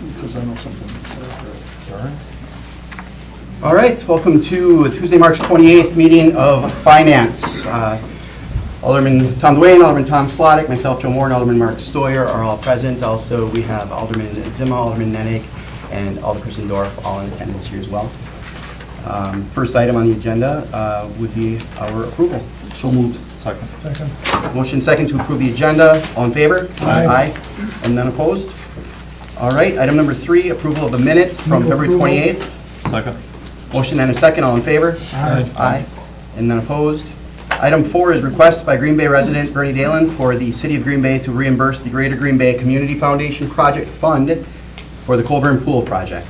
because I know something. All right, welcome to Tuesday, March 28th meeting of Finance. Alderman Tom Duane, Alderman Tom Slottick, myself, Joe Moore, and Alderman Mark Stoyer are all present. Also, we have Alderman Zima, Alderman Nennig, and Alderperson Dorff all in attendance here as well. First item on the agenda would be our approval. So moved. Second. Motion second to approve the agenda. All in favor? Aye. And none opposed? All right, item number 3, approval of the minutes from Move February approval. 28th. Second. Motion and a second, all in favor? Aye. Aye. And none opposed? Item 4 is request by Green Bay resident Bernie Dalen for the City of Green Bay to reimburse the Greater Green Bay Community Foundation Project Fund for the Colburn Pool Project.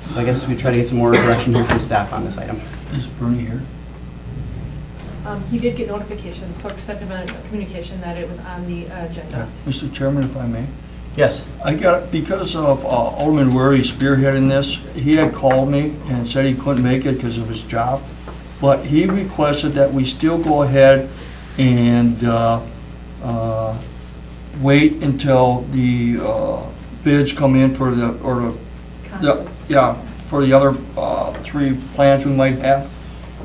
So I guess we try to get some more direction here from staff on this item. Is Bernie here? He did get notification, clerk sent him a communication that it was on the agenda. Mr. Chairman, if I may. Yes. I got, because of Alderman Wary spearheading this, he had called me and said he couldn't make it because of his job. But he requested that we still go ahead and wait until the bids come in for for the other 3 plans we might have.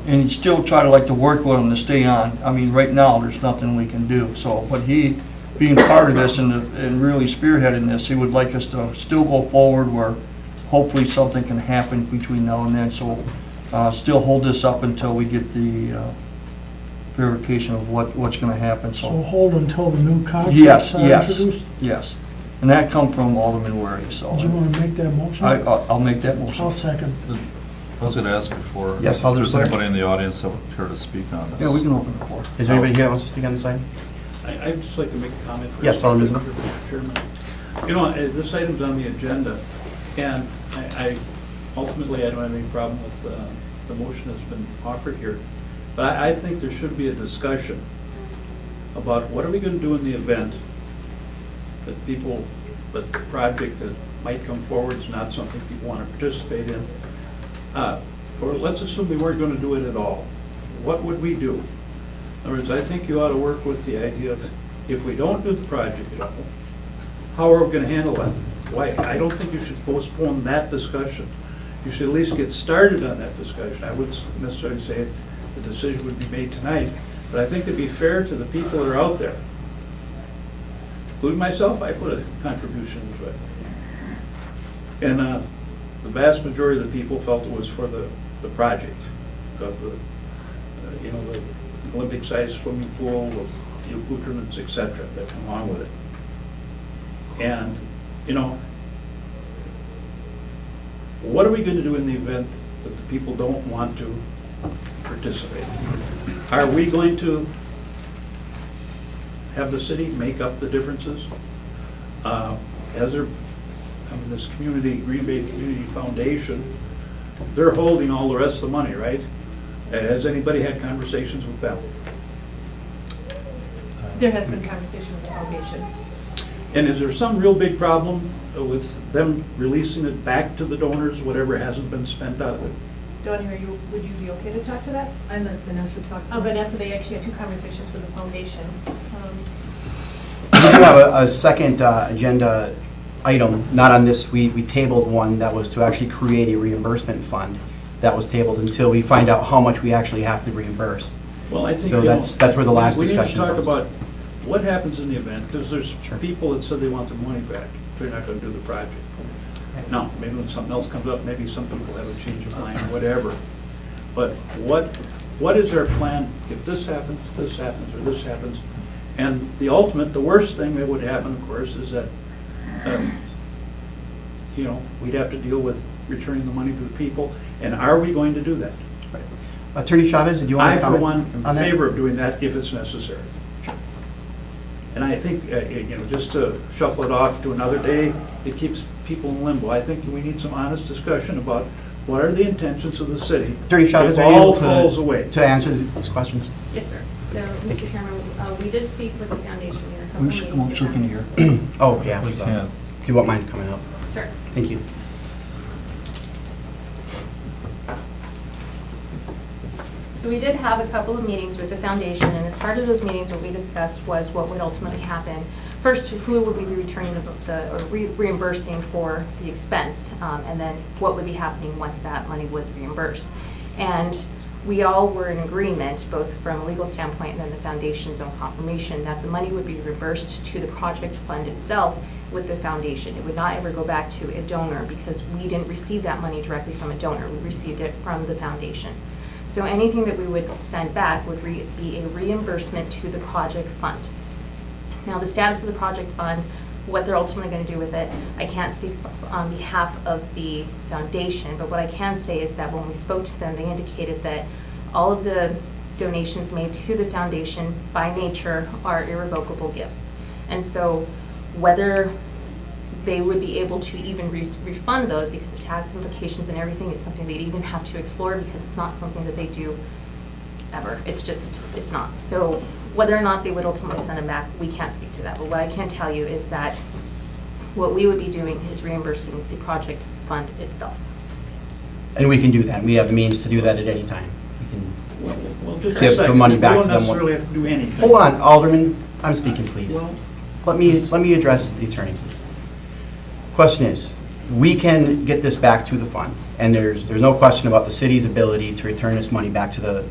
And he'd still try to to work with them to stay on. I mean, right now, there's nothing we can do. So, but he, being part of this and really spearheading this, he would like us to still go forward where hopefully something can happen between now and then. So still hold this up until we get the verification of what's going to happen. So So hold until the new yes, contracts are yes, introduced? yes. And that come from Alderman Wary, so Do you want to make that motion? I'll make that motion. I'll second. I was going to ask before. Yes, Alderman If there's Slayer. anybody in the audience that would care to speak on this. Yeah, we can open the floor. Is there anybody here that wants to speak on this item? I'd just like to make a comment. Yes, Alderman Zima. Mr. Chairman. You know, this item's on the agenda, and ultimately, I don't have any problem with the motion that's been offered here. But I think there should be a discussion about what are we going to do in the event that the project that might come forward is not something people want to participate in. Or let's assume we weren't going to do it at all. What would we do? In other words, I think you ought to work with the idea of, if we don't do the project at all, how are we going to handle that? Why? I don't think you should postpone that discussion. You should at least get started on that discussion. I wouldn't necessarily say the decision would be made tonight, but I think to be fair to the people that are out there, including myself, I put a contribution into it. And the vast majority of the people felt it was for the project of the, the Olympic-sized swimming pool with the accoutrements, et cetera, that come along with it. And, what are we going to do in the event that the people don't want to participate? Are we going to have the city make up the differences? This Green Bay Community Foundation, they're holding all the rest of the money, right? Has anybody had conversations with them? There has been conversation with the foundation. And is there some real big problem with them releasing it back to the donors, whatever hasn't been spent out of it? Donnie, would you be okay to talk to that? I let Vanessa talk to her. Vanessa, they actually had 2 conversations with the foundation. We do have a second agenda item, not on this. We tabled one that was to actually create a reimbursement fund. That was tabled until we find out how much we actually have to reimburse. Well, I think, So that's where the last discussion we need to was. talk about what happens in the event, because there's Sure. people that said they want their money back. They're not going to do the project. Now, maybe when something else comes up, maybe some people have a change of mind, whatever. But what is our plan if this happens, or this happens? And the ultimate, the worst thing that would happen, of course, is that, we'd have to deal with returning the money to the people. And are we going to do that? Right. Attorney Chavez, did you want I, to for comment one, on in that? favor of doing that if it's necessary. And I think, just to shuffle it off to another day, it keeps people in limbo. I think we need some honest discussion about what are the intentions of the city. Attorney Chavez, if are you all able falls away. to answer these questions? Yes, sir. So, Mr. Chairman, we did speak with the foundation. We had a couple We should come out meetings so we with can them. hear. Oh, yeah. We can. If you won't mind coming up. Sure. Thank you. So we did have a couple of meetings with the foundation, and as part of those meetings, what we discussed was what would ultimately happen first, who would we be returning or reimbursing for the expense? And then what would be happening once that money was reimbursed? And we all were in agreement, both from a legal standpoint and then the foundation's own confirmation, that the money would be reimbursed to the project fund itself with the foundation. It would not ever go back to a donor because we didn't receive that money directly from a donor. We received it from the foundation. So anything that we would send back would be a reimbursement to the project fund. Now, the status of the project fund, what they're ultimately going to do with it, I can't speak on behalf of the foundation, but what I can say is that when we spoke to them, they indicated that all of the donations made to the foundation by nature are irrevocable gifts. And so whether they would be able to even refund those because of tax implications and everything is something they'd even have to explore because it's not something that they do ever. It's not. So whether or not they would ultimately send them back, we can't speak to that. But what I can tell you is that what we would be doing is reimbursing the project fund itself. And we can do that. We have the means to do that at any time. We can Well, just a give the second. money back to We them. don't necessarily have to do anything. Hold on, Alderman, I'm speaking, please. Well, Let me address the attorney, please. Question is, we can get this back to the fund, and there's no question about the city's ability to return this money back to the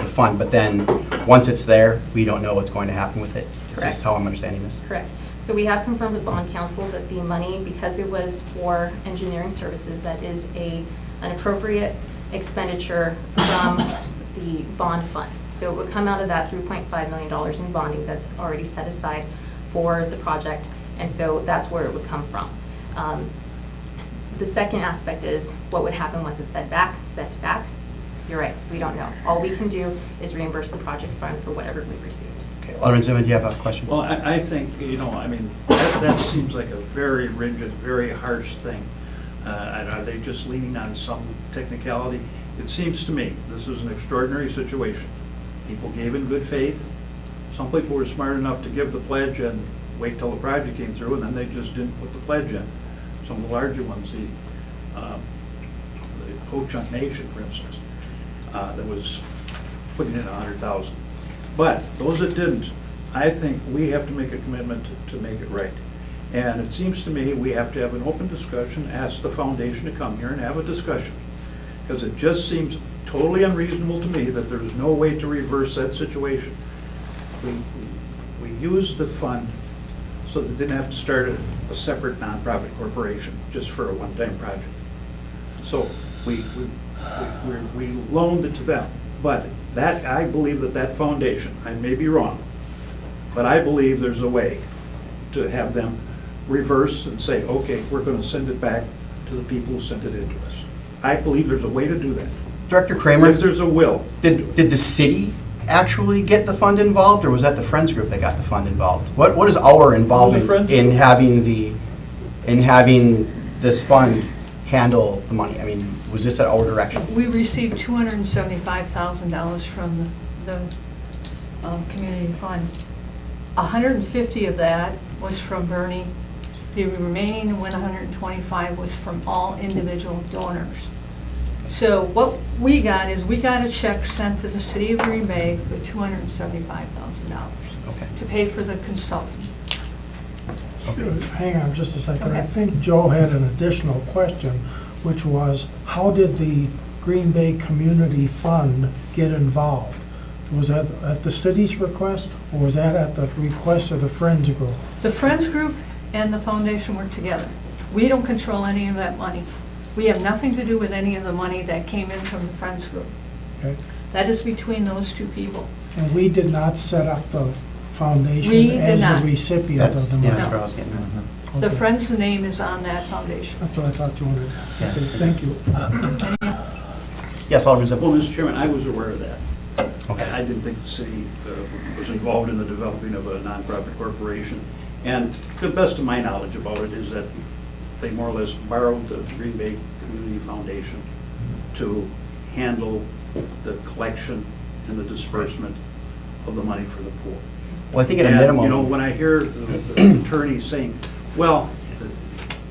fund, but then, once it's there, we don't know what's going to happen with it. Is Correct. this how I'm understanding this? Correct. So we have confirmed with bond counsel that the money, because it was for engineering services, that is an appropriate expenditure from the bond funds. So it would come out of that $3.5 million in bonding that's already set aside for the project, and so that's where it would come from. The second aspect is what would happen once it's sent back. You're right, we don't know. All we can do is reimburse the project fund for whatever we've received. Okay, Alderman Zimmerman, do you have a question? Well, I think, that seems like a very rigid, very harsh thing. And are they just leaning on some technicality? It seems to me this is an extraordinary situation. People gave in good faith. Some people were smart enough to give the pledge and wait till the project came through, and then they just didn't put the pledge in. Some of the larger ones, the Ho-Chunk Nation, for instance, that was putting in $100,000. But those that didn't, I think we have to make a commitment to make it right. And it seems to me we have to have an open discussion, ask the foundation to come here and have a discussion. Because it just seems totally unreasonable to me that there's no way to reverse that situation. We used the fund so that they didn't have to start a separate nonprofit corporation just for a one-time project. So we loaned it to them. But that, I believe that foundation, I may be wrong, but I believe there's a way to have them reverse and say, okay, we're going to send it back to the people who sent it into us. I believe there's a way to do that. Director Kramer, If there's a will. did the city actually get the fund involved, or was that the Friends Group that got the fund involved? What is our involvement Friends in Group. having this fund handle the money? I mean, was this at our direction? We received $275,000 from the community fund. 150 of that was from Bernie. The remaining 125 was from all individual donors. So what we got is we got a check sent to the city of Green Bay for $275,000 Okay. to pay for the consultant. Hang on just a second. I Okay. think Joe had an additional question, which was, how did the Green Bay Community Fund get involved? Was that at the city's request, or was that at the request of the Friends Group? The Friends Group and the foundation work together. We don't control any of that money. We have nothing to do with any of the money that came in from the Friends Group. Okay. That is between those two people. And we did not set up the We foundation did as not. the recipient That's, of the yeah, money? that's where I was getting at. The Okay. Friends' name is on that foundation. That's what I thought you wanted. Yeah. Okay, thank you. Yes, Alderman Well, Zimmerman. Mr. Chairman, I was aware of that. Okay. I didn't think the city was involved in the developing of a nonprofit corporation. And to the best of my knowledge about it is that they more or less borrowed the Green Bay Community Foundation to handle the collection and the disbursement of the money for the poor. Well, I think at a And, minimum. you know, when I hear the attorney saying, well,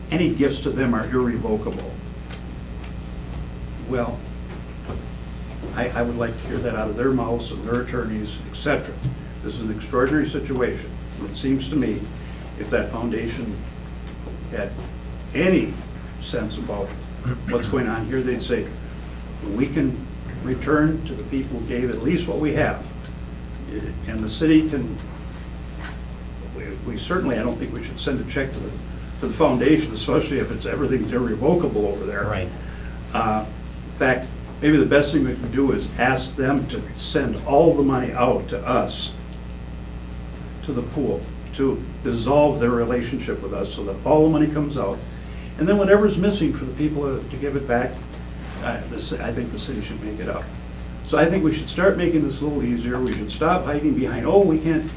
any gifts to them are irrevocable, well, I would like to hear that out of their mouths and their attorneys, et cetera. This is an extraordinary situation. it seems to me, if that foundation had any sense about what's going on here, they'd say, we can return to the people who gave at least what we have. And the city can, we certainly, I don't think we should send a check to the foundation, especially if it's, everything's irrevocable over there. Right. In fact, maybe the best thing we can do is ask them to send all the money out to us, to the pool, to dissolve their relationship with us so that all the money comes out. And then whatever's missing for the people to give it back, I think the city should make it up. So I think we should start making this a little easier. We should stop hiding behind, oh, we can't.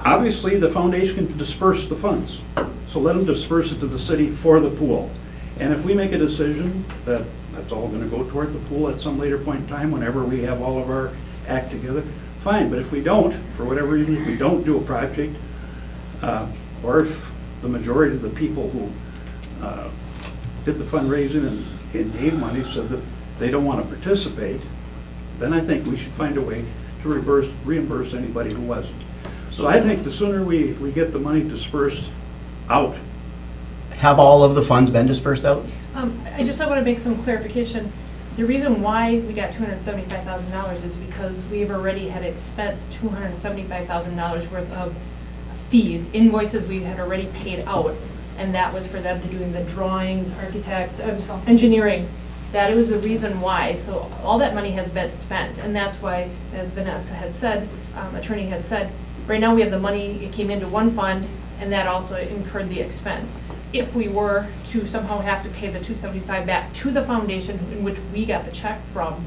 Obviously, the foundation can disperse the funds. So let them disperse it to the city for the pool. And if we make a decision that that's all gonna go toward the pool at some later point in time, whenever we have all of our act together, fine. But if we don't, for whatever reason, if we don't do a project, or if the majority of the people who did the fundraising and gave money said that they don't want to participate, then I think we should find a way to reimburse anybody who wasn't. So I think the sooner we get the money dispersed out. Have all of the funds been dispersed out? I just want to make some clarification. The reason why we got $275,000 is because we've already had expensed $275,000 worth of fees, invoices we had already paid out, and that was for them to doing the drawings, architects, engineering. That was the reason why. So all that money has been spent, and that's why, as Vanessa had said, attorney had said, right now we have the money, it came into one fund, and that also incurred the expense. If we were to somehow have to pay the $275 back to the foundation in which we got the check from,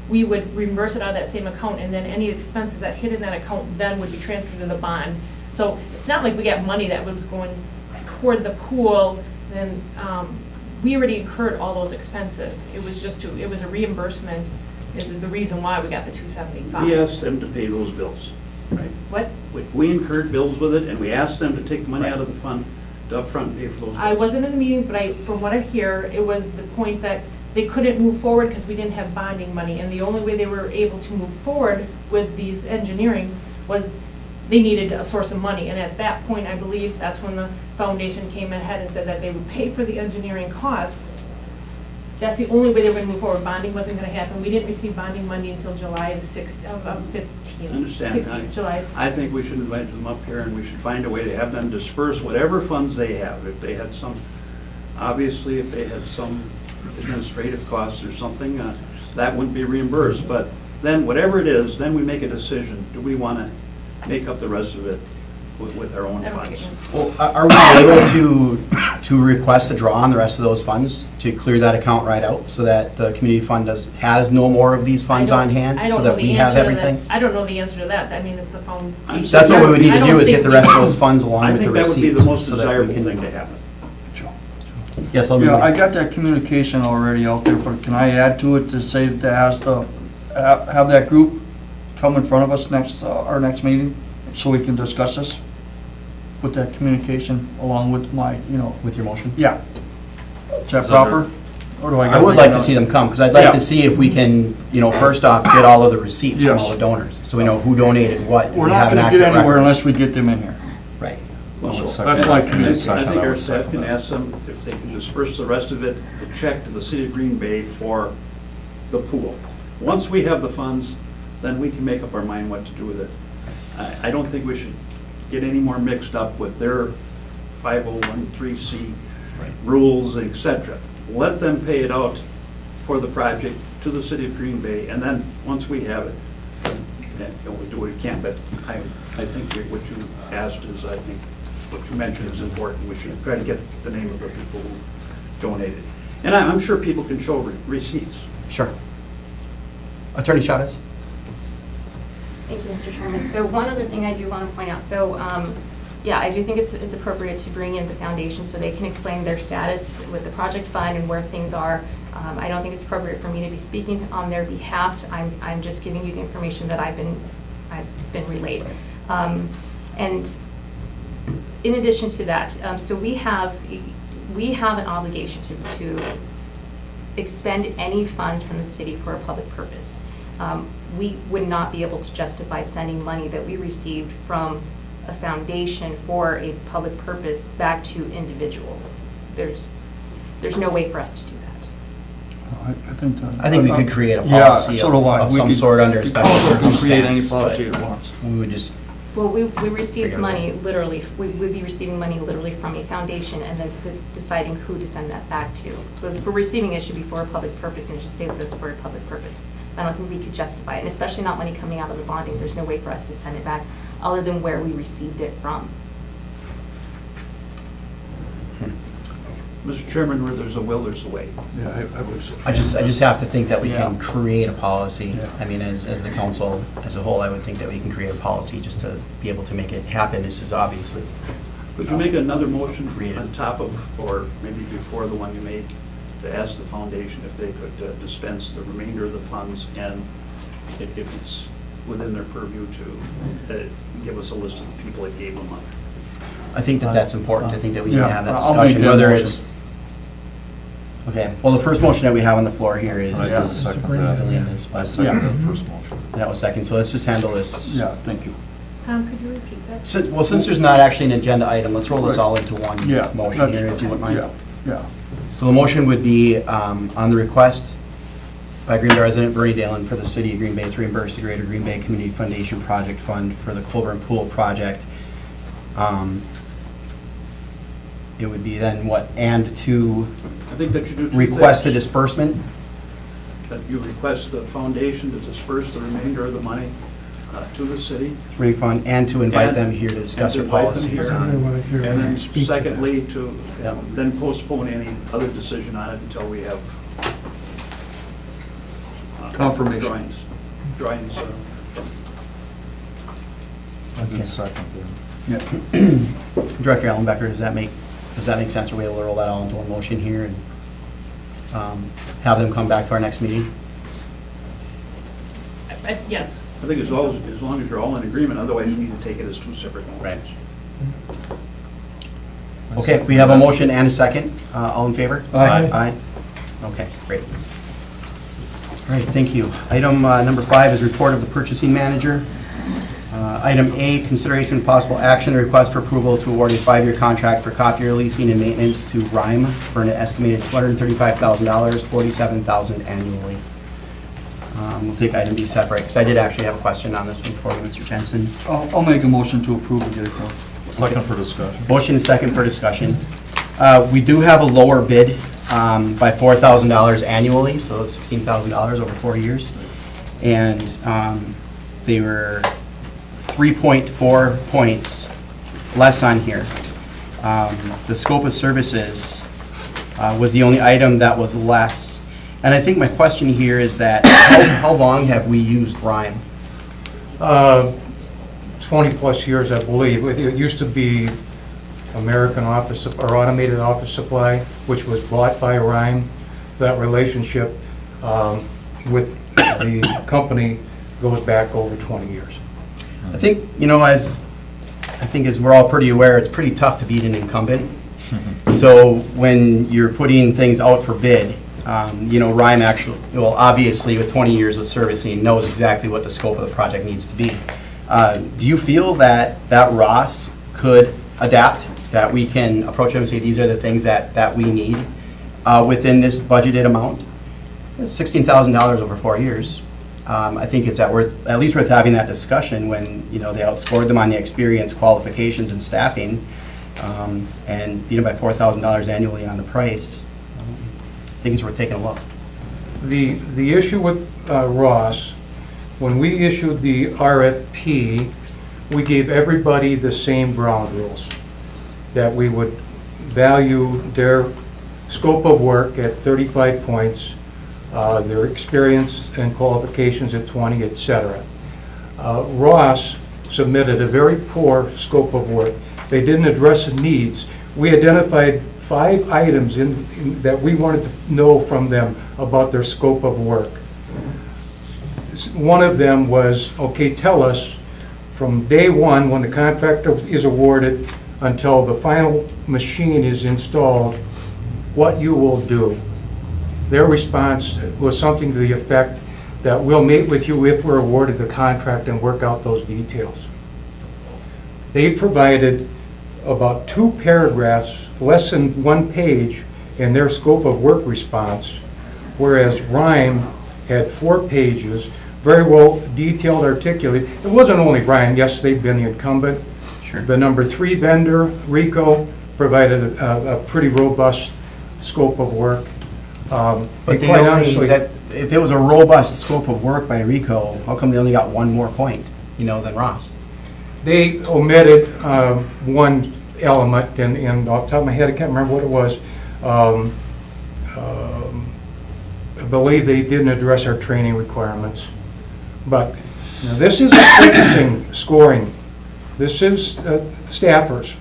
we would reimburse it out of that same account, and then any expenses that hit in that account then would be transferred to the bond. So it's not like we got money that was going toward the pool, then we already incurred all those expenses. It was just it was a reimbursement is the reason why we got the $275. We asked them to pay those bills, right? What? We incurred bills with it, and we asked them to take the money out of the fund to upfront pay for those bills. I wasn't in the meetings, but from what I hear, it was the point that they couldn't move forward because we didn't have bonding money, and the only way they were able to move forward with these engineering was they needed a source of money. And at that point, I believe that's when the foundation came ahead and said that they would pay for the engineering costs. That's the only way they were going to move forward. Bonding wasn't going to happen. We didn't receive bonding money until July of 15. I understand. 16, July. I think we should invite them up here, and we should find a way to have them disperse whatever funds they have. If they had some, obviously, if they had some administrative costs or something, that wouldn't be reimbursed. But then whatever it is, then we make a decision. Do we want to make up the rest of it with our own funds? Well, are we able to request a draw on the rest of those funds to clear that account right out so that the community fund has no more of these funds on hand so that we have everything? I don't know the answer to that. I mean, it's the foundation. That's what we would need to do is get the rest of those funds along I with the think that would receipts. be the most so that we desirable can- thing to happen. Yes, Alderman Yeah, I Lee. got that communication already out there, but can I add to it to say to ask have that group come in front of us our next meeting so we can discuss this? Put that communication along with my, With your motion? yeah. Is that Is that proper? Or do I I gotta would make like to another- see them come, because I'd like Yeah. to see if we can, first off, get all of the receipts from Yes. all the donors, so we know who donated what. and We're we not have an gonna get accurate anywhere record. unless we get them in here. Right. Well, One so second. that's my I communication. Second, think I our would staff second can that. ask them if they can disperse the rest of it, the check to the city of Green Bay for the pool. Once we have the funds, then we can make up our mind what to do with it. I don't think we should get any more mixed up with their 501(c) rules, et cetera. Let them pay it out for the project to the city of Green Bay, and then, once we have it, then we do what we can. But I think what you asked is, I think, what you mentioned is important. We should try to get the name of the people who donated. And I'm sure people can show receipts. Sure. Attorney Chavez? Thank you, Mr. Chairman. So one other thing I do want to point out, yeah, I do think it's appropriate to bring in the foundation so they can explain their status with the project fund and where things are. I don't think it's appropriate for me to be speaking on their behalf. I'm just giving you the information that I've been relayed. And in addition to that, so we have an obligation to expend any funds from the city for a public purpose. We would not be able to justify sending money that we received from a foundation for a public purpose back to individuals. There's no way for us to do that. I think we could create a Yeah, policy so do I. of We some could- sort under the special council can create any circumstance, policy but it wants. we would just, Well, we received Figure it money literally, we would be receiving money literally from a foundation and then deciding who to send that back to. But if we're receiving it, it should be for a public purpose and it should stay with us for a public purpose. I don't think we could justify it, and especially not money coming out of the bonding. There's no way for us to send it back other than where we received it from. Mr. Chairman, where there's a will, there's a way. Yeah, I would. I just have to think that we Yeah. can create a policy. Yeah. I mean, as the council as a whole, I would think that we can create a policy just to be able to make it happen. This is obviously, Could you make another motion Creative. on top of, or maybe before the one you made, to ask the foundation if they could dispense the remainder of the funds, and if it's within their purview to give us a list of the people that gave them money? I think that that's important. I think that we need to Yeah, have that I'll make discussion, that whether motion. it's, okay, well, the first motion that we have on the floor here is, I Yeah. will second Bring that. it in. I second that first motion. that was second, so let's just handle this. Yeah, thank you. Tom, could you repeat that? Since there's not actually an agenda item, let's roll this Right. all into one Yeah. motion here, if you wouldn't mind. Yeah, yeah. So the motion would be on the request by Green Bay resident Bernie Dalen for the city of Green Bay to reimburse the Greater Green Bay Community Foundation Project Fund for the Colburn Pool Project. It would be then what, and to I think that you do two request a things. disbursement? That you request the foundation to disperse the remainder of the money to the city. Refund, and to invite And- them here to discuss and their to invite them policies here. I on. want to hear And then you speak to that. secondly, to Yeah. then postpone any other decision on it until we have Confirmation. drawings. I Okay. did second that. Yeah. Director Allenbecker, does that make sense? Are we able to roll that all into one motion here and have them come back to our next meeting? Yes. I think as long as you're all in agreement, otherwise you need to take it as two separate Right. motions. Okay, we have a motion and a second. All in favor? Aye. Aye. Okay, great. All right, thank you. Item number 5 is report of the purchasing manager. Item A, consideration of possible action, request for approval to award a 5-year contract for copier leasing and maintenance to Rhyme for an estimated $235,000, $47,000 annually. We'll take item B separate, because I did actually have a question on this one for you, Mr. Jensen. I'll make a motion to approve and get it done. Second for discussion. Motion is second for discussion. We do have a lower bid by $4,000 annually, so it's $16,000 over 4 years. And they were 3.4 points less on here. The scope of services was the only item that was less. And I think my question here is that, how long have we used Rhyme? 20-plus years, I believe. It used to be American Office, or Automated Office Supply, which was bought by Rhyme. That relationship with the company goes back over 20 years. I think, as we're all pretty aware, it's pretty tough to beat an incumbent. So when you're putting things out for bid, Rhyme actually, well, obviously with 20 years of servicing, knows exactly what the scope of the project needs to be. Do you feel that Ross could adapt, that we can approach them and say, these are the things that we need within this budgeted amount? $16,000 over 4 years. I think it's at least worth having that discussion when, they outscored them on the experience, qualifications, and staffing, and beat them by $4,000 annually on the price. I think it's worth taking a look. The issue with Ross, when we issued the RFP, we gave everybody the same ground rules, that we would value their scope of work at 35 points, their experience and qualifications at 20, etc. Ross submitted a very poor scope of work. They didn't address the needs. We identified 5 items that we wanted to know from them about their scope of work. One of them was, okay, tell us from day one, when the contractor is awarded, until the final machine is installed, what you will do. Their response was something to the effect that we'll meet with you if we're awarded the contract and work out those details. They provided about 2 paragraphs, less than 1 page, in their scope of work response, whereas Rhyme had 4 pages, very well detailed, articulated. It wasn't only Rhyme, yes, they've been the incumbent. Sure. The number 3 vendor, Rico, provided a pretty robust scope of work. But And they quite only, honestly, that, if it was a robust scope of work by Rico, how come they only got 1 more point, than Ross? they omitted one element, and off the top of my head, I can't remember what it was. I believe they didn't address our training requirements. But this is focusing scoring. This is staffers.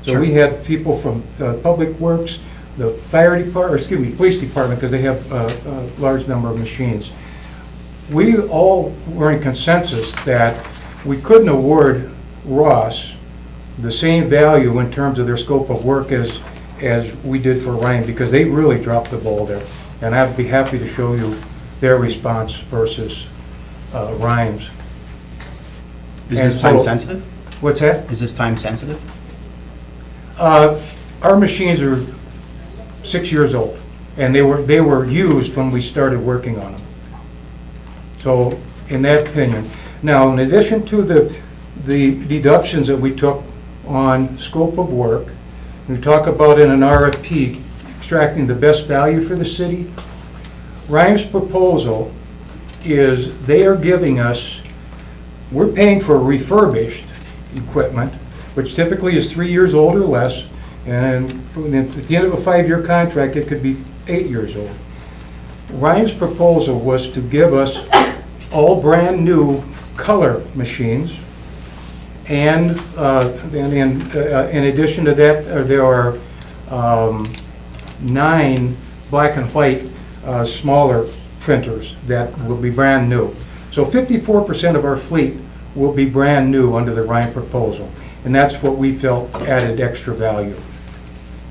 So we had people from Public Works, the fire department, police department, because they have a large number of machines. We all were in consensus that we couldn't award Ross the same value in terms of their scope of work as we did for Ryan, because they really dropped the ball there. And I'd be happy to show you their response versus Ryan's. Is And this time so- sensitive? What's that? Is this time sensitive? Our machines are 6 years old, and they were used when we started working on them. So, in that opinion. Now, in addition to the deductions that we took on scope of work, we talk about in an RFP extracting the best value for the city. Rhyme's proposal is they are giving us, we're paying for refurbished equipment, which typically is 3 years old or less, and at the end of a 5-year contract, it could be 8 years old. Ryan's proposal was to give us all brand-new color machines, and in addition to that, there are 9 black and white smaller printers that will be brand new. So 54% of our fleet will be brand new under the Ryan proposal, and that's what we felt added extra value.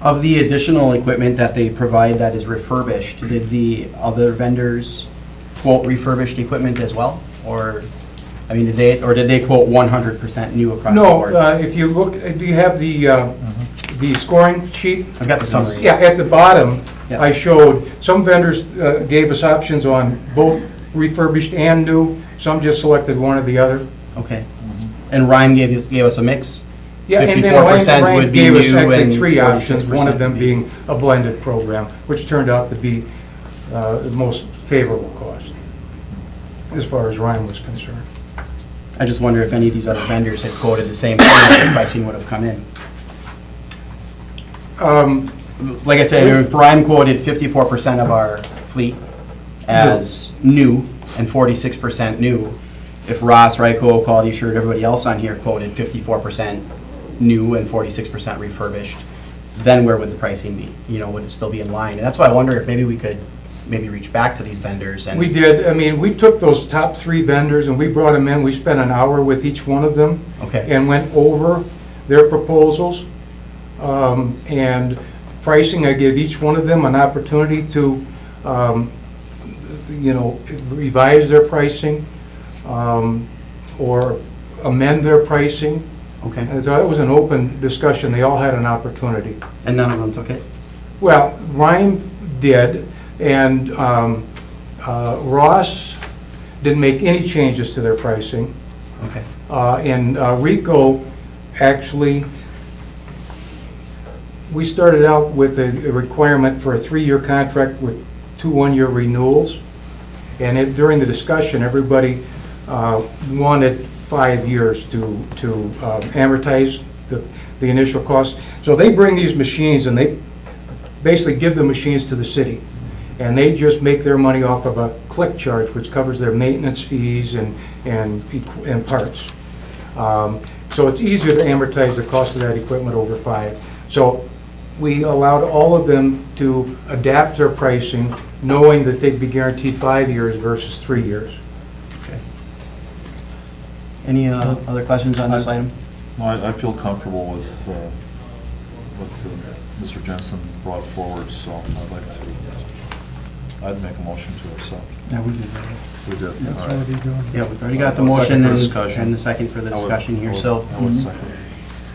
Of the additional equipment that they provide that is refurbished, did the other vendors quote refurbished equipment as well? Or, did they quote 100% new across the board? No, if you look, do you have the scoring sheet? I've got the summary. Yeah, at the bottom, Yeah. I showed, some vendors gave us options on both refurbished and new, some just selected one or the other. Okay. And Ryan gave us a mix? Yeah, and then 54% Ryan would be gave us new actually and 3 options, one of 46% them would be- being a blended program, which turned out to be the most favorable cost, as far as Ryan was concerned. I just wonder if any of these other vendors had quoted the same thing, the pricing would have come in. Like I said, if Ryan quoted 54% of our fleet as new and 46% new, if Ross, Ryco, Quality Assured, everybody else on here quoted 54% new and 46% refurbished, then where would the pricing be? Would it still be in line? And that's why I wonder if maybe we could reach back to these vendors and. We did, we took those top 3 vendors and we brought them in, we spent an hour with each one of them. Okay. And went over their proposals. And pricing, I gave each one of them an opportunity to, revise their pricing, or amend their pricing. Okay. And so it was an open discussion, they all had an opportunity. And none of them took it? Well, Ryan did, and Ross didn't make any changes to their pricing. Okay. And Rico, actually, we started out with a requirement for a 3-year contract with 2 one-year renewals. And during the discussion, everybody wanted 5 years to amortize the initial cost. So they bring these machines and they basically give the machines to the city. And they just make their money off of a click charge, which covers their maintenance fees and parts. So it's easier to amortize the cost of that equipment over 5. So we allowed all of them to adapt their pricing, knowing that they'd be guaranteed 5 years versus 3 years. Okay. Any other questions on this item? No, I feel comfortable with what Mr. Jensen brought forward, so I'd make a motion to accept. Yeah, we did that. We did, That's all already right. done. Yeah, we've already got the I'll second motion for and discussion. the second for the discussion here, I so. would second.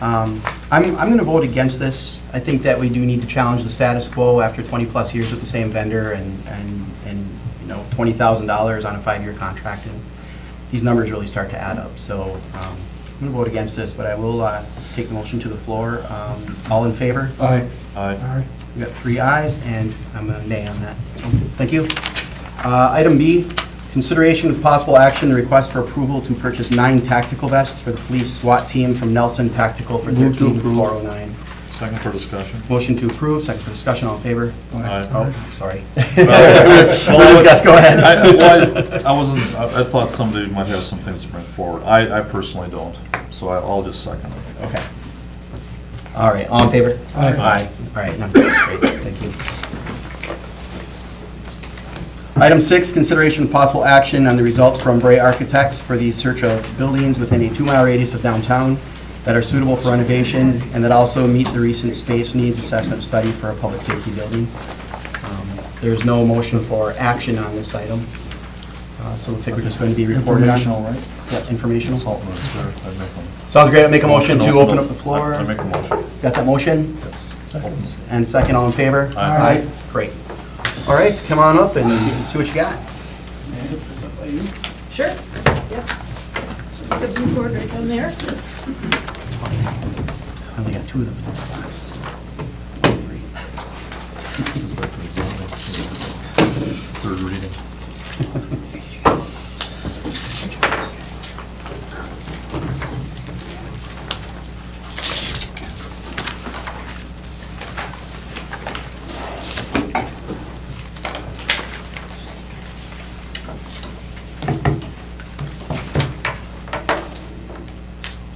I'm going to vote against this. I think that we do need to challenge the status quo after 20-plus years with the same vendor and you know, $20,000 on a 5-year contract. And these numbers really start to add up. So I'm going to vote against this, but I will take the motion to the floor. All in favor? Aye. Aye. We got 3 ayes, and I'm a nay on that. So, thank you. Item B, consideration with possible action, the request for approval to purchase 9 tactical vests for the police SWAT team from Nelson Tactical for Move to approve. $13,409. Second for discussion. Motion to approve, second for discussion, all in favor? Aye. Oh, sorry. Well, Discuss, go ahead. I wasn't, I thought somebody might have some things to bring forward. I personally don't, so I'll just second it. Okay. All right, all in favor? Aye. Aye. All right, number is great, thank you. Item 6, consideration of possible action on the results from Bray Architects for the search of buildings within a 2-mile radius of downtown that are suitable for renovation and that also meet the recent space needs assessment study for a public safety building. There's no motion for action on this item, so it looks like we're just going to be reporting on. Informational, right? Yeah, informational. Consultant is there. I'd make them. Sounds great, I'll make a motion to open up the floor. I make a motion. Got that motion? Yes. And second, all in favor? Aye. Great. All right, come on up and see what you got. Sure. Yep. Put some cord right down there. It's funny. I only got 2 of them in the box. It's like the zoning. Third reading.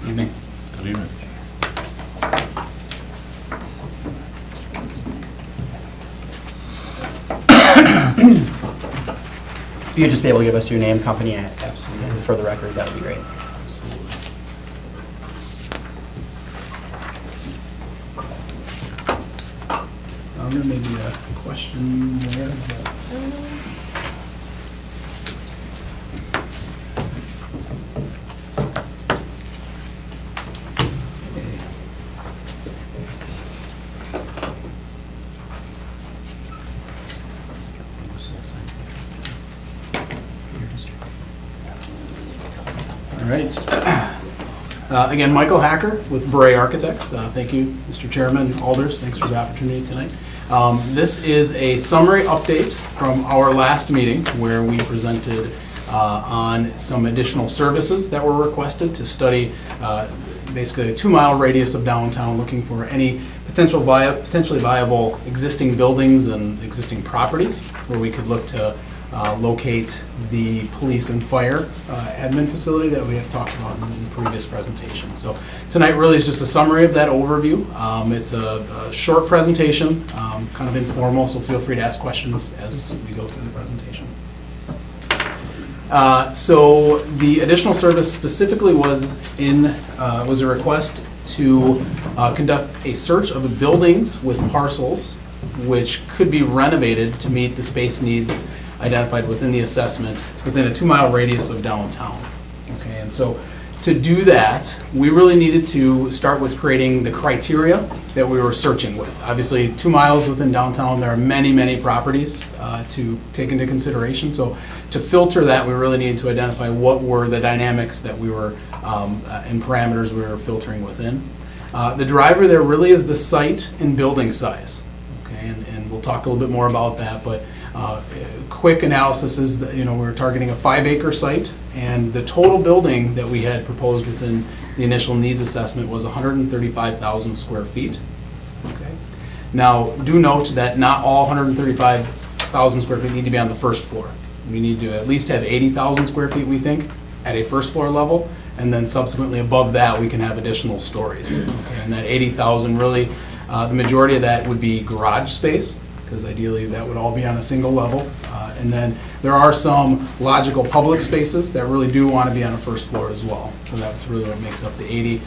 Evening. Good evening. If you'd just be able to give us your name, company, absolutely, for the record, that would be great. Absolutely. There may be a question there. All right. Again, Michael Hacker with Bray Architects. Thank you, Mr. Chairman, Alders. Thanks for the opportunity tonight. This is a summary update from our last meeting where we presented on some additional services that were requested to study basically a 2-mile radius of downtown, looking for any potentially viable existing buildings and existing properties where we could look to locate the police and fire admin facility that we have talked about in the previous presentation. So tonight really is just a summary of that overview. It's a short presentation, kind of informal, so feel free to ask questions as we go through the presentation. So the additional service specifically was a request to conduct a search of the buildings with parcels which could be renovated to meet the space needs identified within the assessment within a 2-mile radius of downtown. Okay, and so to do that, we really needed to start with creating the criteria that we were searching with. Obviously, 2 miles within downtown, there are many, many properties to take into consideration. So to filter that, we really needed to identify what were the dynamics that we were and parameters we were filtering within. The driver there really is the site and building size. Okay, and we'll talk a little bit more about that, but quick analysis is that, we were targeting a 5-acre site, and the total building that we had proposed within the initial needs assessment was 135,000 square feet. Okay. Now, do note that not all 135,000 square feet need to be on the first floor. We need to at least have 80,000 square feet, we think, at a first floor level, and then subsequently above that, we can have additional stories. Okay. And that 80,000 really, the majority of that would be garage space, because ideally that would all be on a single level. And then there are some logical public spaces that really do want to be on a first floor as well. So that's really what makes up the 80.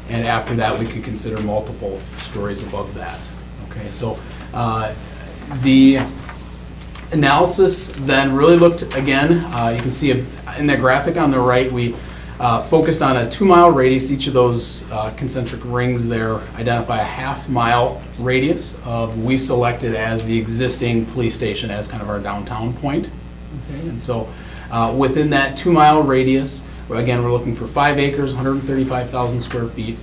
And after that, we could consider multiple stories above that. Okay, so the analysis then really looked, again, you can see in that graphic on the right, we focused on a 2-mile radius. Each of those concentric rings there identify a half-mile radius of, we selected as the existing police station as kind of our downtown point. Okay, and so within that 2-mile radius, again, we're looking for 5 acres, 135,000 square feet.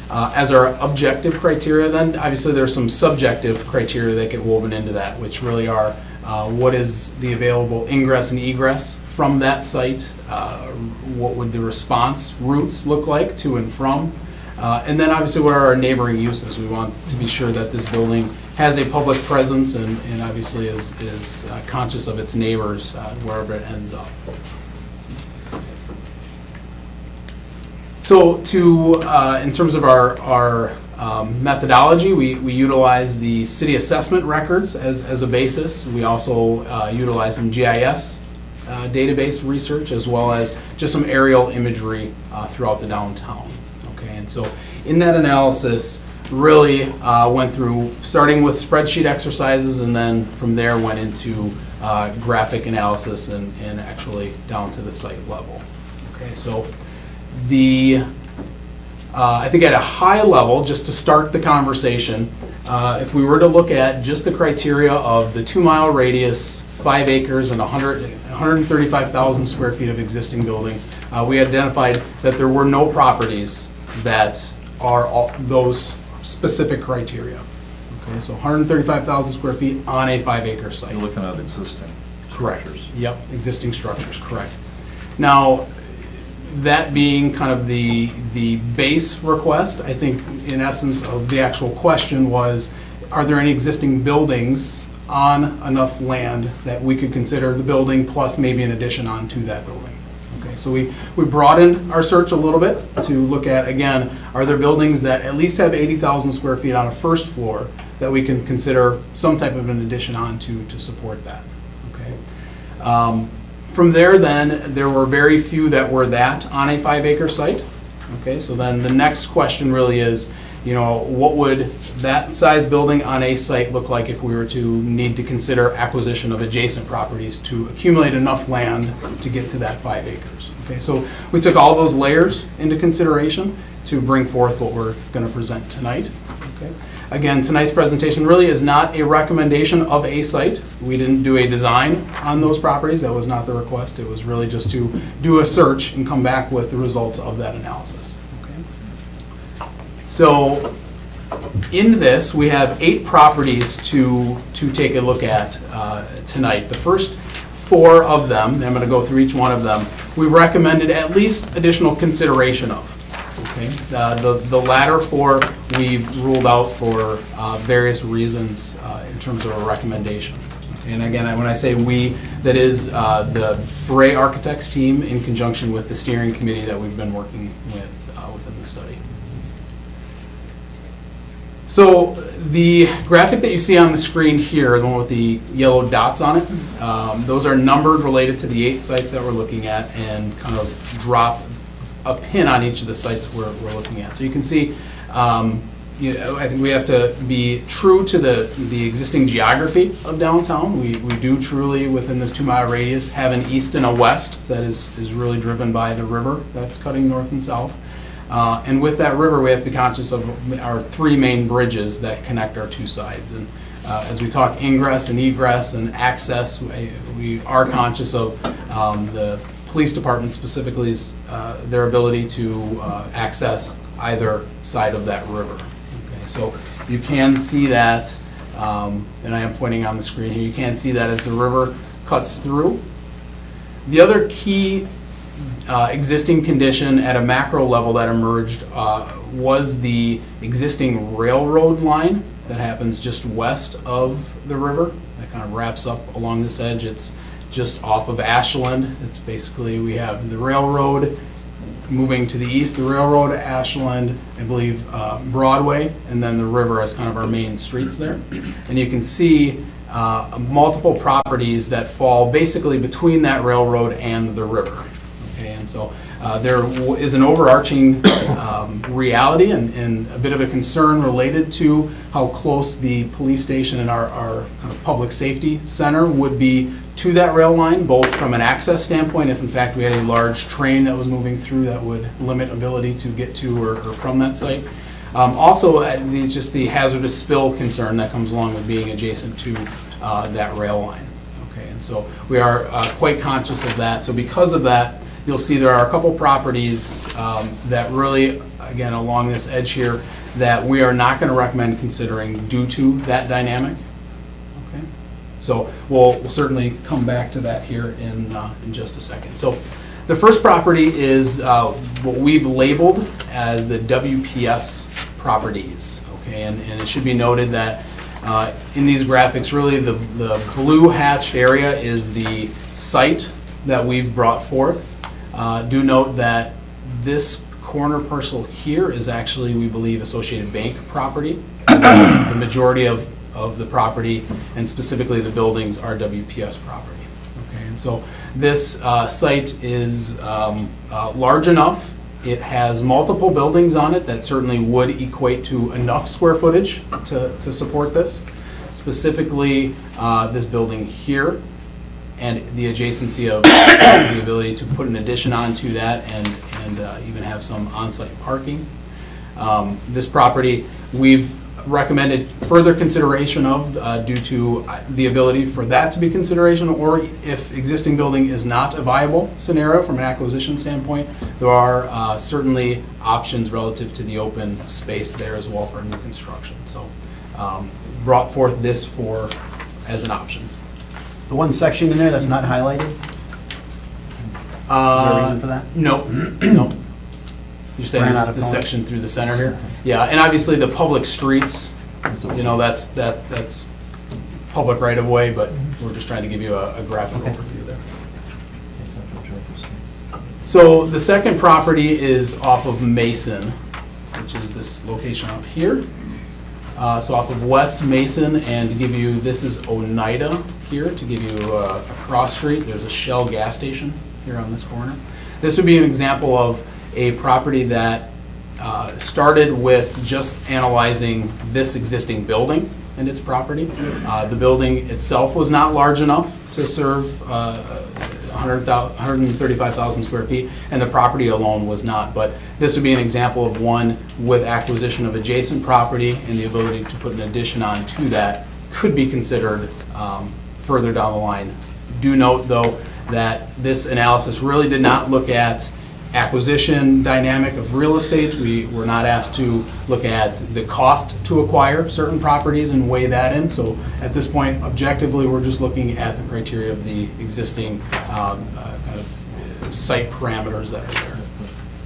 As our objective criteria, then obviously there's some subjective criteria that get woven into that, which really are what is the available ingress and egress from that site, what would the response routes look like to and from, and then obviously what are our neighboring uses. We want to be sure that this building has a public presence and obviously is conscious of its neighbors wherever it ends up. So in terms of our methodology, we utilize the city assessment records as a basis. We also utilize some GIS database research, as well as just some aerial imagery throughout the downtown. Okay, and so in that analysis, really went through starting with spreadsheet exercises, and then from there went into graphic analysis and actually down to the site level. Okay, so I think at a high level, just to start the conversation, if we were to look at just the criteria of the 2-mile radius, 5 acres, and 135,000 square feet of existing building, we identified that there were no properties that are those specific criteria. Okay, so 135,000 square feet on a 5-acre site. You're looking at existing structures. Yep, existing structures, correct. Now, that being kind of the base request, I think in essence of the actual question was, are there any existing buildings on enough land that we could consider the building plus maybe an addition onto that building? Okay, so we broadened our search a little bit to look at, again, are there buildings that at least have 80,000 square feet on a first floor that we can consider some type of an addition onto to support that? Okay. From there, then, there were very few that were that on a 5-acre site. Okay, so then the next question really is, what would that size building on a site look like if we were to need to consider acquisition of adjacent properties to accumulate enough land to get to that 5 acres? Okay, so we took all those layers into consideration to bring forth what we're going to present tonight. Okay. Again, tonight's presentation really is not a recommendation of a site. We didn't do a design on those properties. That was not the request. It was really just to do a search and come back with the results of that analysis. Okay. So in this, we have 8 properties to take a look at tonight. The first 4 of them, and I'm going to go through each one of them, we recommended at least additional consideration of. Okay. The latter 4 we've ruled out for various reasons in terms of a recommendation. And again, when I say we, that is the Bray Architects team in conjunction with the steering committee that we've been working with within the study. So the graphic that you see on the screen here, the one with the yellow dots on it, those are numbered related to the 8 sites that we're looking at and kind of drop a pin on each of the sites we're looking at. So you can see, I think we have to be true to the existing geography of downtown. We do truly, within this 2-mile radius, have an east and a west that is really driven by the river that's cutting north and south. And with that river, we have to be conscious of our 3 main bridges that connect our 2 sides. And as we talk ingress and egress and access, we are conscious of the police department specifically, their ability to access either side of that river. Okay, so you can see that, and I am pointing on the screen here, you can see that as the river cuts through. The other key existing condition at a macro level that emerged was the existing railroad line that happens just west of the river. That kind of wraps up along this edge. It's just off of Ashland. It's basically, we have the railroad moving to the east, the railroad, Ashland, I believe Broadway, and then the river as kind of our main streets there. And you can see multiple properties that fall basically between that railroad and the river. Okay, and so is an overarching reality and a bit of a concern related to how close the police station and our kind of public safety center would be to that rail line, both from an access standpoint, if in fact we had a large train that was moving through that would limit ability to get to or from that site. Also, just the hazardous spill concern that comes along with being adjacent to that rail line. Okay, and so we are quite conscious of that. So because of that, you'll see there are a couple properties that really, again, along this edge here, that we are not going to recommend considering due to that dynamic. Okay, so we'll certainly come back to that here in just a second. So the first property is what we've labeled as the WPS properties. Okay, and it should be noted that in these graphics, really the blue hatched area is the site that we've brought forth. Do note that this corner parcel here is actually, we believe, Associated Bank property. The majority of the property, and specifically the buildings, are WPS property. Okay, and so this site is large enough. It has multiple buildings on it that certainly would equate to enough square footage to support this. Specifically, this building here, and the adjacency of the ability to put an addition onto that and even have some on-site parking. This property, we've recommended further consideration of due to the ability for that to be consideration, or if existing building is not a viable scenario from an acquisition standpoint, there are certainly options relative to the open space there as well for new construction. So brought forth this as an option. The one section in there that's not highlighted? Is there a reason for that? No, no. You're saying Ran out of the time. section through the center here? Yeah, and obviously the public streets, that's public right of way, but we're just trying to give you a graphic overview there. So the second property is off of Mason, which is this location out here. So off of West Mason, and to give you, this is Oneida here, to give you a cross street. There's a Shell gas station here on this corner. This would be an example of a property that started with just analyzing this existing building and its property. The building itself was not large enough to serve 135,000 square feet, and the property alone was not. But this would be an example of one with acquisition of adjacent property and the ability to put an addition on to that could be considered further down the line. Do note, though, that this analysis really did not look at acquisition dynamic of real estate. We were not asked to look at the cost to acquire certain properties and weigh that in. So at this point, objectively, we're just looking at the criteria of the existing kind of site parameters that are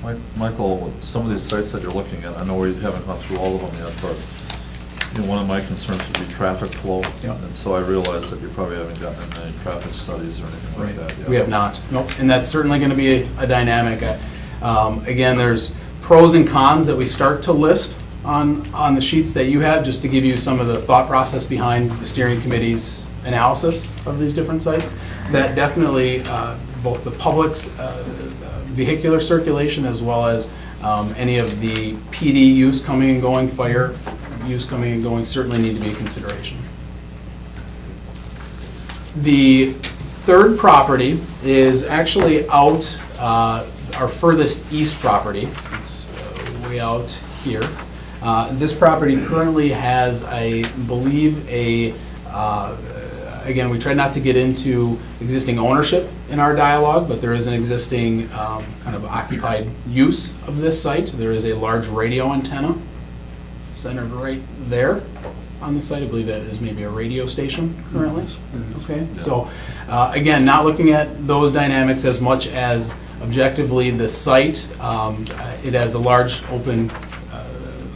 there. Michael, some of these sites that you're looking at, I know we haven't gone through all of them yet, but one of my concerns would be traffic flow. Yeah. And so I realize that you probably haven't gotten any traffic studies or anything like that yet. We have not, nope, and that's certainly going to be a dynamic. Again, there's pros and cons that we start to list on the sheets that you have, just to give you some of the thought process behind the steering committee's analysis of these different sites. That definitely, both the public's vehicular circulation as well as any of the PD use coming and going, fire use coming and going, certainly need to be a consideration. The third property is actually out, our furthest east property. It's way out here. This property currently has, I believe, again, we try not to get into existing ownership in our dialogue, but there is an existing kind of occupied use of this site. There is a large radio antenna centered right there on the site. I believe that is maybe a radio station currently. Okay, so again, not looking at those dynamics as much as objectively the site. It has a large open,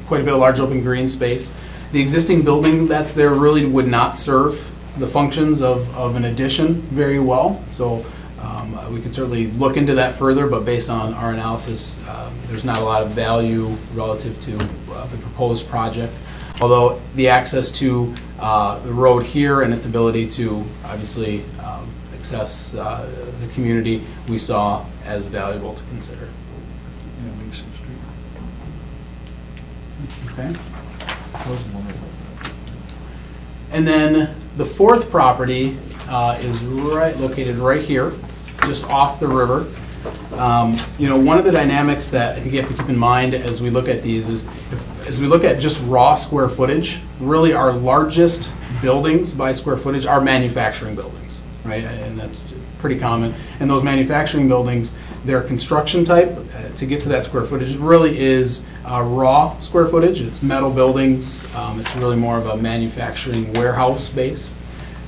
quite a bit of large open green space. The existing building that's there really would not serve the functions of an addition very well. So we could certainly look into that further, but based on our analysis, there's not a lot of value relative to the proposed project. Although the access to the road here and its ability to obviously access the community, we saw as valuable to consider. Okay. And then the fourth property is located right here, just off the river. One of the dynamics that I think you have to keep in mind as we look at these is, as we look at just raw square footage, really our largest buildings by square footage are manufacturing buildings, right? And that's pretty common. And those manufacturing buildings, their construction type, to get to that square footage, really is raw square footage. It's metal buildings. It's really more of a manufacturing warehouse base.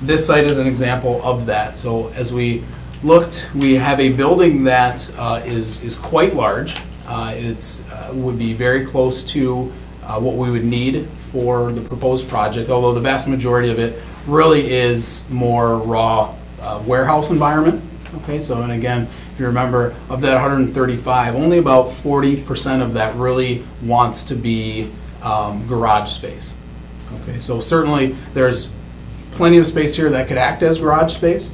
This site is an example of that. So as we looked, we have a building that is quite large. It's would be very close to what we would need for the proposed project, although the vast majority of it really is more raw warehouse environment. Okay, so and again, if you remember, of that 135, only about 40% of that really wants to be garage space. Okay, so certainly there's plenty of space here that could act as garage space.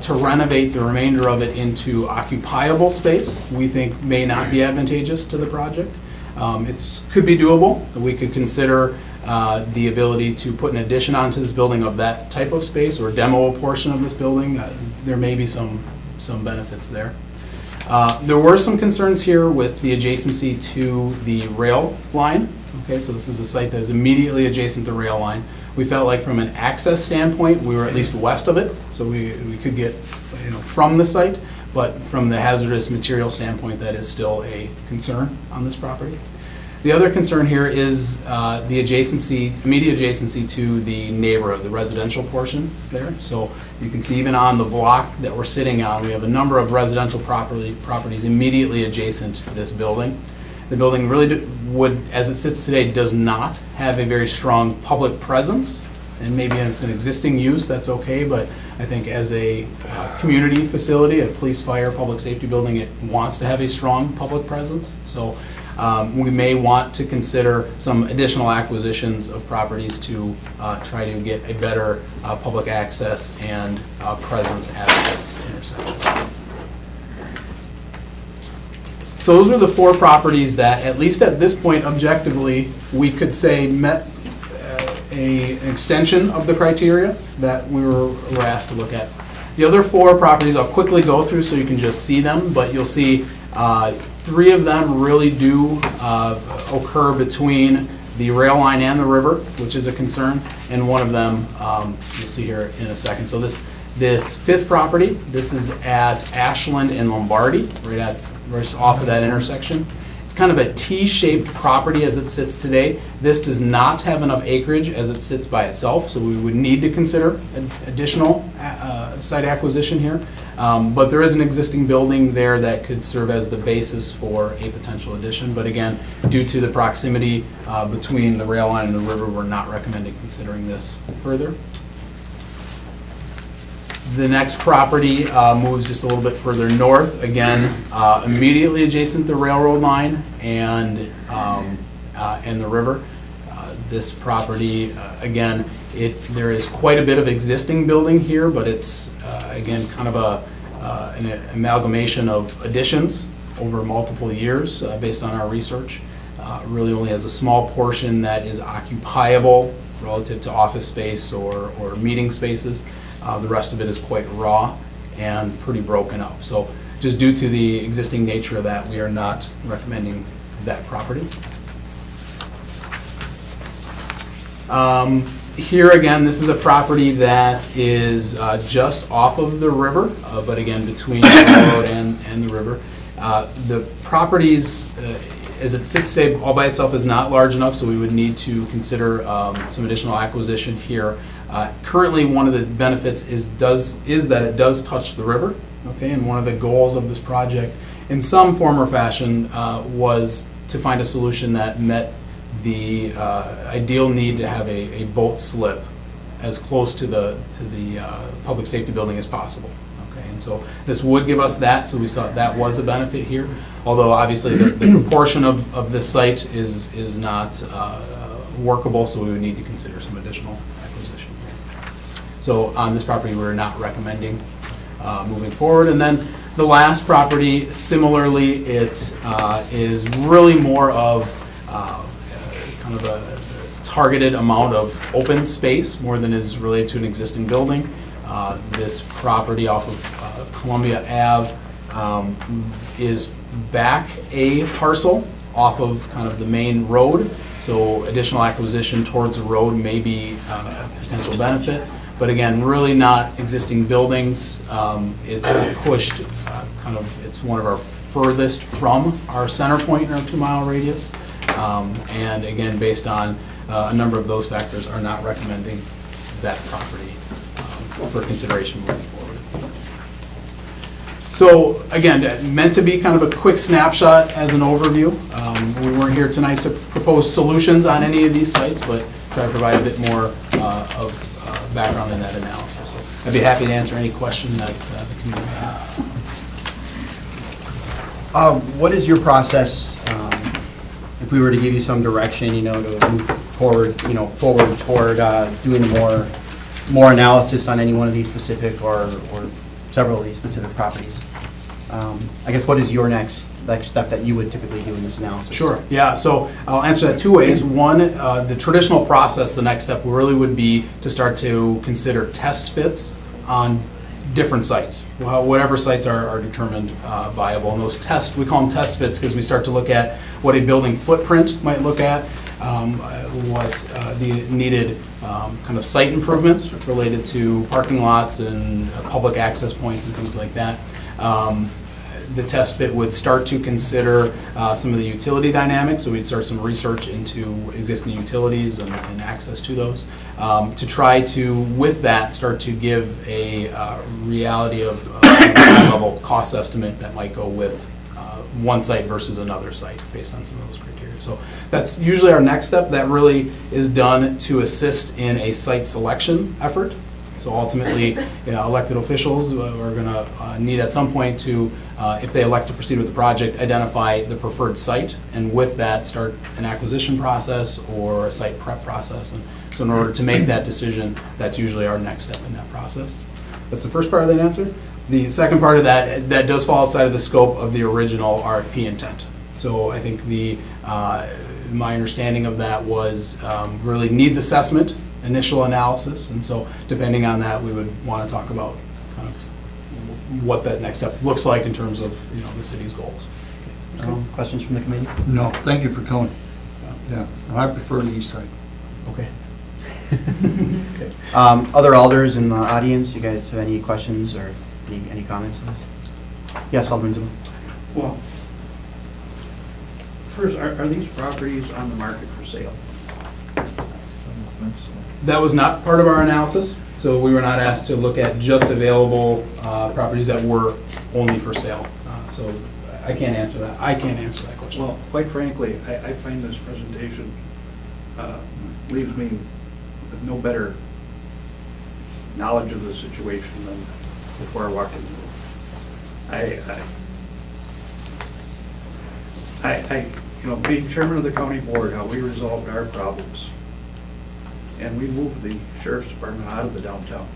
To renovate the remainder of it into occupiable space, we think may not be advantageous to the project. It could be doable. We could consider the ability to put an addition onto this building of that type of space or demo a portion of this building. There may be some benefits there. There were some concerns here with the adjacency to the rail line. Okay, so this is a site that is immediately adjacent to the rail line. We felt like from an access standpoint, we were at least west of it, so we could get from the site, but from the hazardous material standpoint, that is still a concern on this property. The other concern here is the immediate adjacency to the neighborhood, the residential portion there. So you can see even on the block that we're sitting on, we have a number of residential properties immediately adjacent to this building. The building really as it sits today, does not have a very strong public presence, and maybe it's an existing use, that's okay, but I think as a community facility, a police, fire, public safety building, it wants to have a strong public presence. So we may want to consider some additional acquisitions of properties to try to get a better public access and presence at this intersection. So those are the four properties that, at least at this point, objectively, we could say met an extension of the criteria that we were asked to look at. The other four properties I'll quickly go through so you can just see them, but you'll see three of them really do occur between the rail line and the river, which is a concern, and one of them you'll see here in a second. So this fifth property, this is at Ashland and Lombardi, right off of that intersection. It's kind of a T-shaped property as it sits today. This does not have enough acreage as it sits by itself, so we would need to consider an additional site acquisition here. But there is an existing building there that could serve as the basis for a potential addition. But again, due to the proximity between the rail line and the river, we're not recommending considering this further. The next property moves just a little bit further north, again, immediately adjacent to the railroad line and the river. This property, again, there is quite a bit of existing building here, but it's, again, kind of an amalgamation of additions over multiple years based on our research. Really only has a small portion that is occupiable relative to office space or meeting spaces. The rest of it is quite raw and pretty broken up. So just due to the existing nature of that, we are not recommending that property. Here again, this is a property that is just off of the river, but again between the road and the river. The properties, as it sits today, all by itself is not large enough, so we would need to consider some additional acquisition here. Currently, one of the benefits is that it does touch the river, okay? And one of the goals of this project, in some form or fashion, was to find a solution that met the ideal need to have a boat slip as close to the public safety building as possible. Okay, and so this would give us that, so we saw that was a benefit here. Although obviously the proportion of this site is not workable, so we would need to consider some additional acquisition here. So on this property, we're not recommending moving forward. And then the last property, similarly, it is really more of kind of a targeted amount of open space, more than is related to an existing building. This property off of Columbia Ave is back a parcel off of kind of the main road, so additional acquisition towards the road may be a potential benefit. But again, really not existing buildings. It's pushed it's one of our furthest from our center point in our 2-mile radius. And again, based on a number of those factors, are not recommending that property for consideration moving forward. So again, meant to be kind of a quick snapshot as an overview. We weren't here tonight to propose solutions on any of these sites, but try to provide a bit more of background in that analysis. So I'd be happy to answer any question that the community may have. What is your process, if we were to give you some direction, to move forward, forward toward doing more analysis on any one of these specific or several of these specific properties? I guess what is your next step that you would typically do in this analysis? Sure, yeah, so I'll answer that two ways. One, the traditional process, the next step really would be to start to consider test fits on different sites, whatever sites are determined viable. And those tests, we call them test fits because we start to look at what a building footprint might look at, what the needed kind of site improvements related to parking lots and public access points and things like that. The test fit would start to consider some of the utility dynamics, so we'd start some research into existing utilities and access to those, to try to, with that, start to give a reality of high-level cost estimate that might go with one site versus another site based on some of those criteria. So that's usually our next step. That really is done to assist in a site selection effort. So ultimately, elected officials are going to need at some point to, if they elect to proceed with the project, identify the preferred site, and with that, start an acquisition process or a site prep process. And so in order to make that decision, that's usually our next step in that process. That's the first part of that answer. The second part of that does fall outside of the scope of the original RFP intent. So I think my understanding of that was really needs assessment, initial analysis, and so depending on that, we would want to talk about kind of what that next step looks like in terms of the city's goals. Questions from the committee? No, thank you for coming. Yeah, I prefer the east side. Okay. Okay. Other alders in the audience, you guys have any questions or any comments on this? Yes, Alderman Zuma. Well, first, are these properties on the market for sale? That was not part of our analysis, so we were not asked to look at just available properties that were only for sale. So I can't answer that. I can't answer that question. Well, quite frankly, I find this presentation leaves me with no better knowledge of the situation than before I walked in the room. Being chairman of the county board, how we resolved our problems, and we moved the sheriff's department out of the downtown.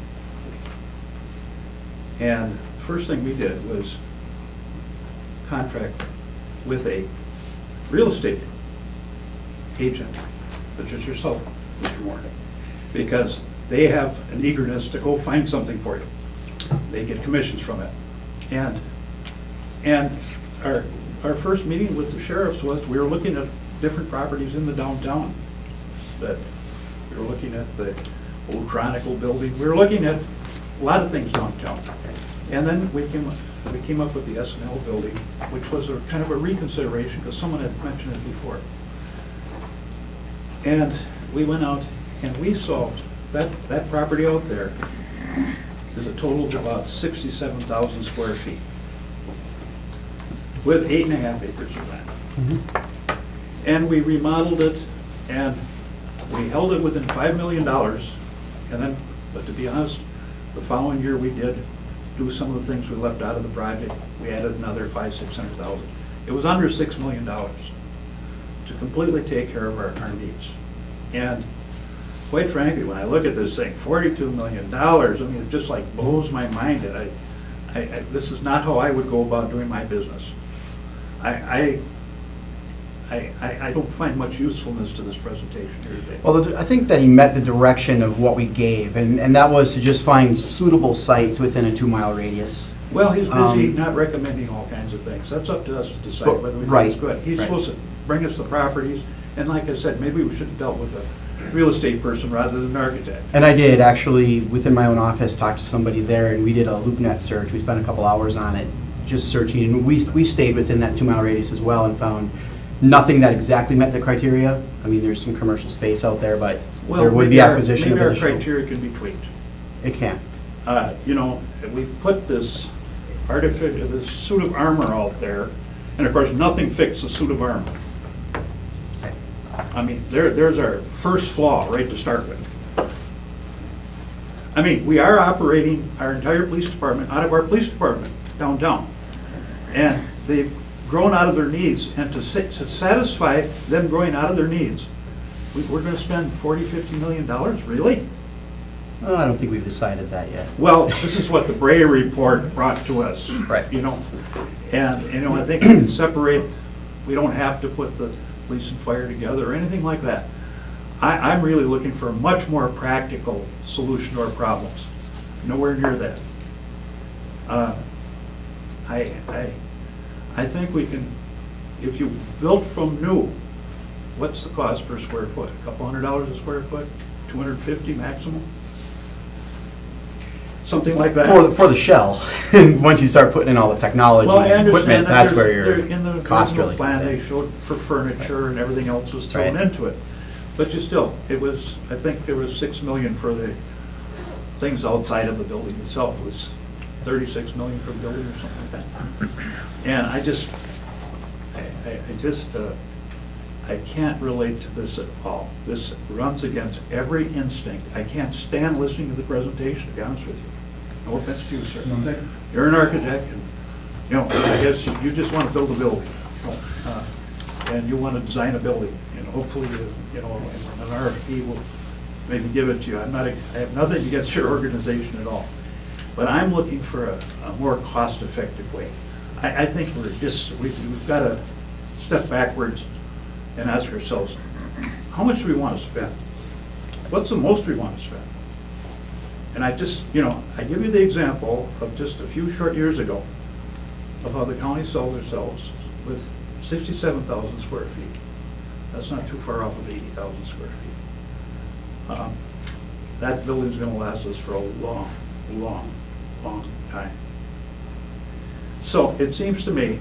And the first thing we did was contract with a real estate agent, such as yourself, Mr. Moore, because they have an eagerness to go find something for you. They get commissions from it. And our first meeting with the sheriffs was, we were looking at different properties in the downtown. That we were looking at the old Chronicle building. We were looking at a lot of things downtown. And then we came up with the S&L building, which was a kind of a reconsideration, because someone had mentioned it before. And we went out and we solved that property out there is a total of about 67,000 square feet with 8.5 acres of land. Mm-hmm. And we remodeled it, and we held it within $5 million. And then, but to be honest, the following year we did do some of the things we left out of the project. We added another $500,000-600,000. It was under $6 million to completely take care of our needs. And quite frankly, when I look at this thing, $42 million, I mean, it just like blows my mind that this is not how I would go about doing my business. I don't find much usefulness to this presentation here today. Well, I think that he met the direction of what we gave, and that was to just find suitable sites within a 2-mile radius. Well, he's busy not recommending all kinds of things. That's up to us to decide But- whether we think right, it's good. He's right. supposed to bring us the properties, and like I said, maybe we should have dealt with a real estate person rather than an architect. And I did actually, within my own office, talk to somebody there, and we did a LoopNet search. We spent a couple hours on it, just searching, and we stayed within that 2-mile radius as well and found nothing that exactly met the criteria. I mean, there's some commercial space out there, but Well, there would be maybe our- acquisition of Maybe our additional. criteria can be tweaked. It can. You know, we've put this this suit of armor out there, and of course, nothing fits the suit of armor. I mean, there's our first flaw right to start with. I mean, we are operating our entire police department out of our police department downtown. And they've grown out of their needs, and to satisfy them growing out of their needs, we're gonna spend $40–50 million, really? Oh, I don't think we've decided that yet. Well, this is what the Bray report brought to us. Right. You know, and, you know, I think we can separate, we don't have to put the police and fire together or anything like that. I'm really looking for a much more practical solution to our problems. Nowhere near that. I think we can, if you built from new, what's the cost per square foot? A couple $100 a square foot? 250 maximum? Something like that. For the shell, and once you start putting in all the technology Well, I and understand equipment, that that's there's- where there- your in the cost original really plan, comes they in. showed for furniture and everything else was That's thrown right. into it. But you still, it was, I think there was $6 million for the things outside of the building itself. It was $36 million for the building or something like that. And I can't relate to this at all. This runs against every instinct. I can't stand listening to the presentation, to be honest with you. No offense to you, sir. You're an architect, and, you know, I guess you just want to build a building. And you want to design a building, and hopefully, you know, an RFP will maybe give it to you. I have nothing against your organization at all. But I'm looking for a more cost-effective way. I think we've got to step backwards and ask ourselves, how much do we want to spend? What's the most we want to spend? And I just, you know, I give you the example of just a few short years ago of how the county sold themselves with 67,000 square feet. That's not too far off of 80,000 square feet. That building's gonna last us for a long, long, long time. So it seems to me,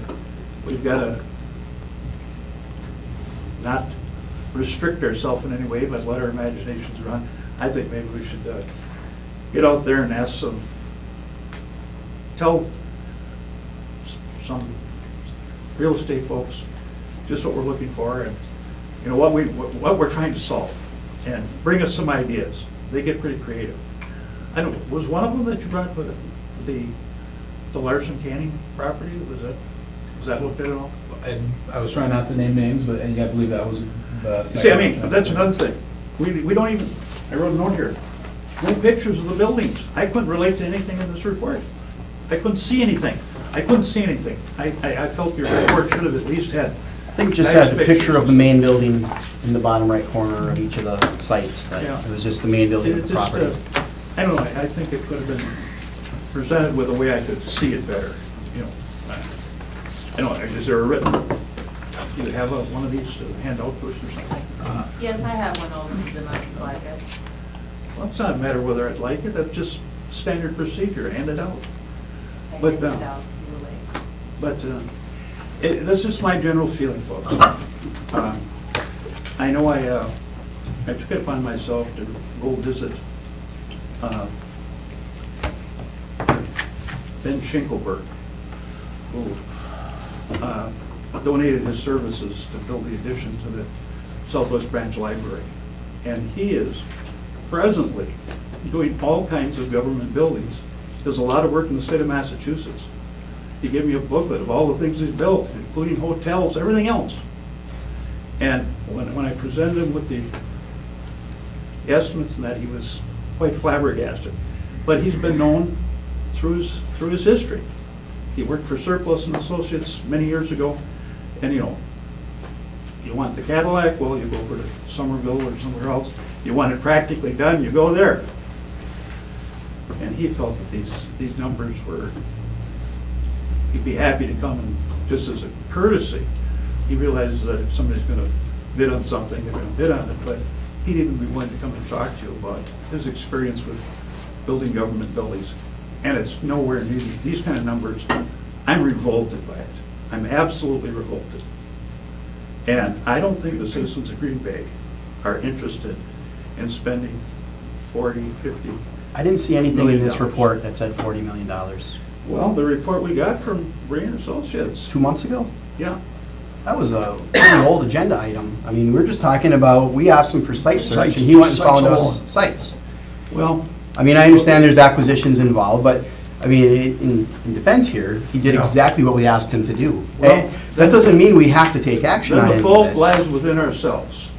we've gotta not restrict ourselves in any way, but let our imaginations run. I think maybe we should get out there and ask tell some real estate folks just what we're looking for, and you know what we're trying to solve, and bring us some ideas. They get pretty creative. I don't. Was one of them that you brought with the Larson Canning property? Was that looked at all? I was trying not to name names, but I believe that was the See, I mean, second. that's another thing. We don't even. I wrote a note here. No pictures of the buildings. I couldn't relate to anything in this report. I couldn't see anything. I felt your report should have at least had. I think it just had a picture of the main building in the bottom right corner of each of the sites, but Yeah. it was just the main building of It the just, property. I don't know, I think it could have been presented with a way I could see it better, you know. I don't know, is there a written, do you have one of these to hand out to us or something? Yes, I have one over, and I like it. Well, it's not a matter whether I'd like it, that's just standard procedure, hand it out. I But, handed it out, you were late. But that's just my general feeling, folks. I know I took it upon myself to go visit Ben Schinkelberg, who donated his services to build the addition to the Southwest Branch Library. And he is presently doing all kinds of government buildings. Does a lot of work in the state of Massachusetts. He gave me a booklet of all the things he's built, including hotels, everything else. And when I presented him with the estimates and that, he was quite flabbergasted. But he's been known through his history. He worked for Surplus and Associates many years ago, and you want the Cadillac, well, you go over to Somerville or somewhere else. You want it practically done, you go there. And he felt that these numbers were, he'd be happy to come and, just as a courtesy, he realizes that if somebody's gonna bid on something, they're gonna bid on it, but he'd even be willing to come and talk to you about his experience with building government buildings. And it's nowhere near these kind of numbers. I'm revolted by it. I'm absolutely revolted. And I don't think the citizens of Green Bay are interested in spending 40, 50. I didn't see anything in this $1 million. report that said $40 million. Well, the report we got from Ray and Associates, 2 months ago? yeah. That was a pretty old agenda item. I mean, we're just talking about, we asked him for site search, Sites- and he went and sites found us alone. sites. Well, I mean, I understand there's acquisitions involved, but, I mean, in defense here, he did exactly what we asked him to do. Well, That doesn't mean we have to take action on then any the of fault this. lies within ourselves.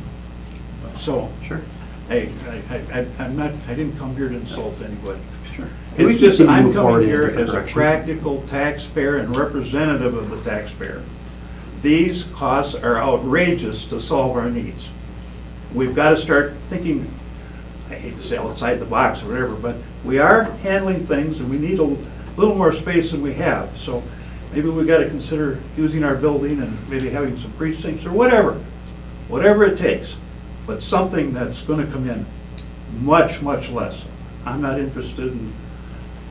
So, Sure. I'm not, I didn't come here to insult anybody. Sure. Maybe we It's can just, continue to I'm move forward coming in a here different as a direction. practical taxpayer and representative of the taxpayer. These costs are outrageous to solve our needs. We've got to start thinking, I hate to say outside the box or whatever, but we are handling things and we need a little more space than we have. So maybe we got to consider using our building and maybe having some precincts or whatever it takes. But something that's going to come in much, much less. I'm not interested in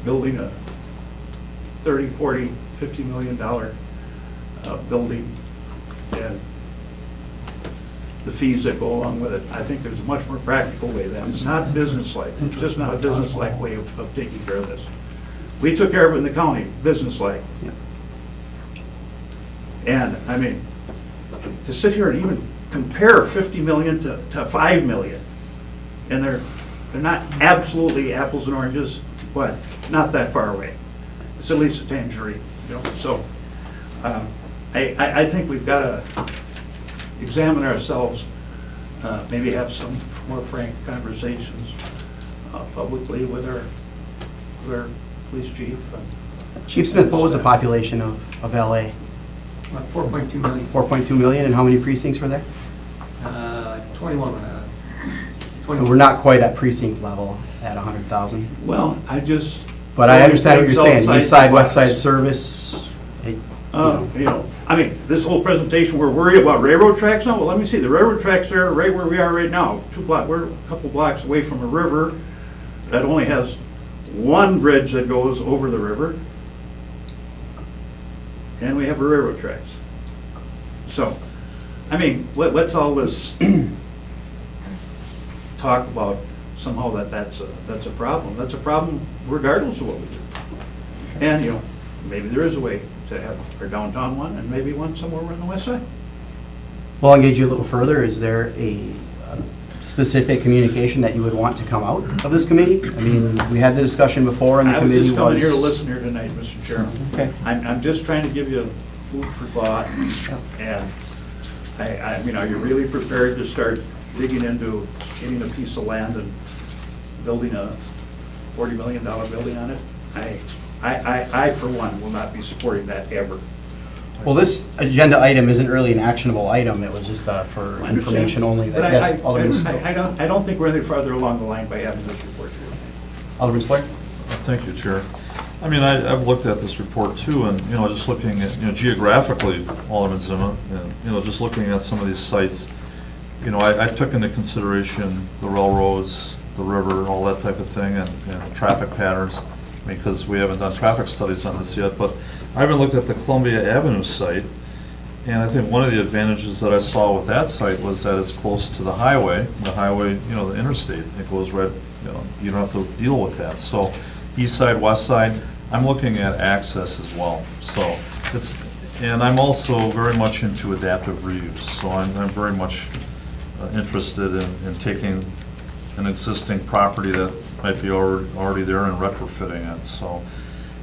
building a 30, 40, $50 million building and the fees that go along with it. I think there's a much more practical way. That's not business-like. It's just not a business-like way of taking care of this. We took care of it in the county, business-like. Yeah. And, I mean, to sit here and even compare 50 million to 5 million, and they're not absolutely apples and oranges, but not that far away. It's at least a tangerine, so I think we've got to examine ourselves, maybe have some more frank conversations publicly with our police chief. Chief Smith, what was the population of LA? 4.2 million. 4.2 million, and how many precincts were there? 21. So we're not quite at precinct level at 100,000. Well, I just. But I understand what you're saying, Outside east side, the west box. side service. I mean, this whole presentation, we're worried about railroad tracks now? Well, let me see, the railroad tracks are right where we are right now. We're a couple blocks away from a river that only has one bridge that goes over the river. And we have railroad tracks. So, I mean, what's all this talk about somehow that's a problem? That's a problem regardless of what we do. And, maybe there is a way to have our downtown one and maybe one somewhere on the west side. Well, I'll engage you a little further. Is there a specific communication that you would want to come out of this committee? I mean, we had the discussion before, and the I was committee just coming here to was... listen here tonight, Mr. Chairman. Okay. I'm just trying to give you food for thought. And I mean, are you really prepared to start digging into getting a piece of land and building a $40 million building on it? I, for one, will not be supporting that ever. Well, this agenda item isn't really an actionable item. It was just for I understand. information only. But Yes, Alderman I don't think we're any farther along the line by having this report here. Alderman Sployer? Thank you, Chair. I mean, I've looked at this report too, and, just looking at, geographically, Alderman Zima, and, just looking at some of these sites, I took into consideration the railroads, the river, all that type of thing, and traffic patterns, because we haven't done traffic studies on this yet, but I even looked at the Columbia Avenue site, and I think one of the advantages that I saw with that site was that it's close to the highway, the interstate. It goes right, you don't have to deal with that. So east side, west side, I'm looking at access as well. So and I'm also very much into adaptive reuse. So I'm very much interested in taking an existing property that might be already there and retrofitting it. So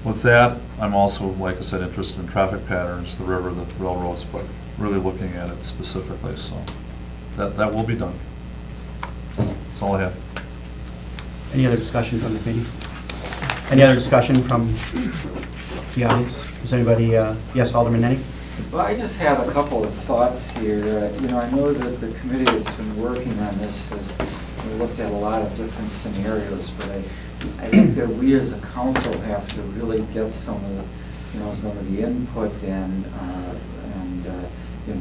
with that, I'm also, like I said, interested in traffic patterns, the river, the railroads, but really looking at it specifically. So that will be done. That's all I have. Any other discussion from the committee? Any other discussion from the audience? Is anybody, yes, Alderman Nenny? Well, I just have a couple of thoughts here. I know that the committee that's been working on this has looked at a lot of different scenarios, but I think that we as a council have to really get some of the input and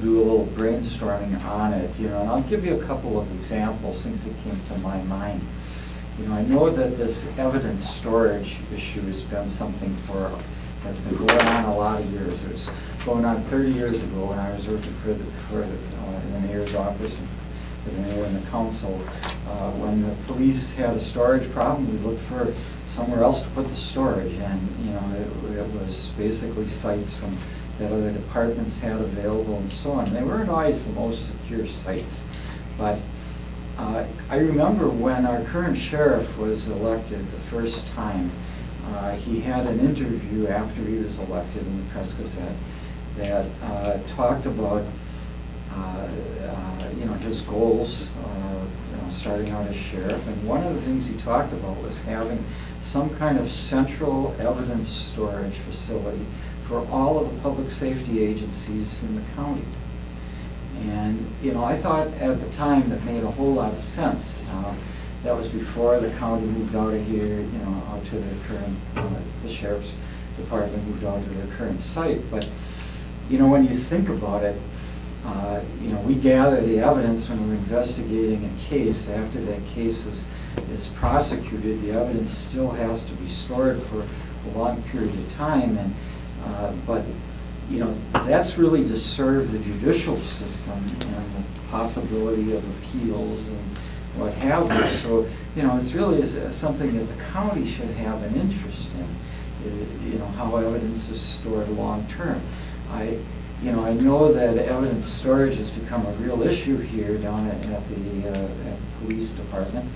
do a little brainstorming on it. And I'll give you a couple of examples, things that came to my mind. I know that this evidence storage issue has been something that's been going on a lot of years. It was going on 30 years ago when I was working in the mayor's office, with the mayor and the council. When the police had a storage problem, we looked for somewhere else to put the storage, and it was basically sites from that other departments had available and so on. They weren't always the most secure sites, but I remember when our current sheriff was elected the first time, he had an interview after he was elected in the Press Gazette that talked about his goals starting out as sheriff, and one of the things he talked about was having some kind of central evidence storage facility for all of the public safety agencies in the county. And I thought at the time that made a whole lot of sense. That was before the county moved out of here, out to their current, the sheriff's department moved out to their current site. But, when you think about it, we gather the evidence when we're investigating a case. After that case is prosecuted, the evidence still has to be stored for a long period of time. And but that's really to serve the judicial system and the possibility of appeals and what have you. So, it's really something that the county should have an interest in, how evidence is stored long term. I know that evidence storage has become a real issue here down at the police department.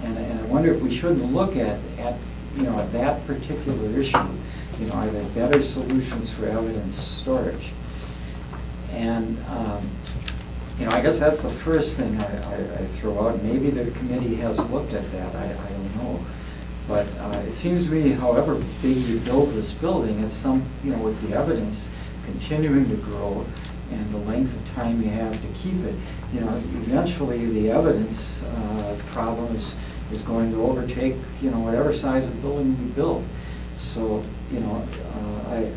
And I wonder if we shouldn't look at that particular issue. Are there better solutions for evidence storage? And I guess that's the first thing I throw out. Maybe the committee has looked at that. I don't know. But it seems to me, however big you build this building, it's with the evidence continuing to grow and the length of time you have to keep it, eventually the evidence problem is going to overtake, whatever size of building we build. So, I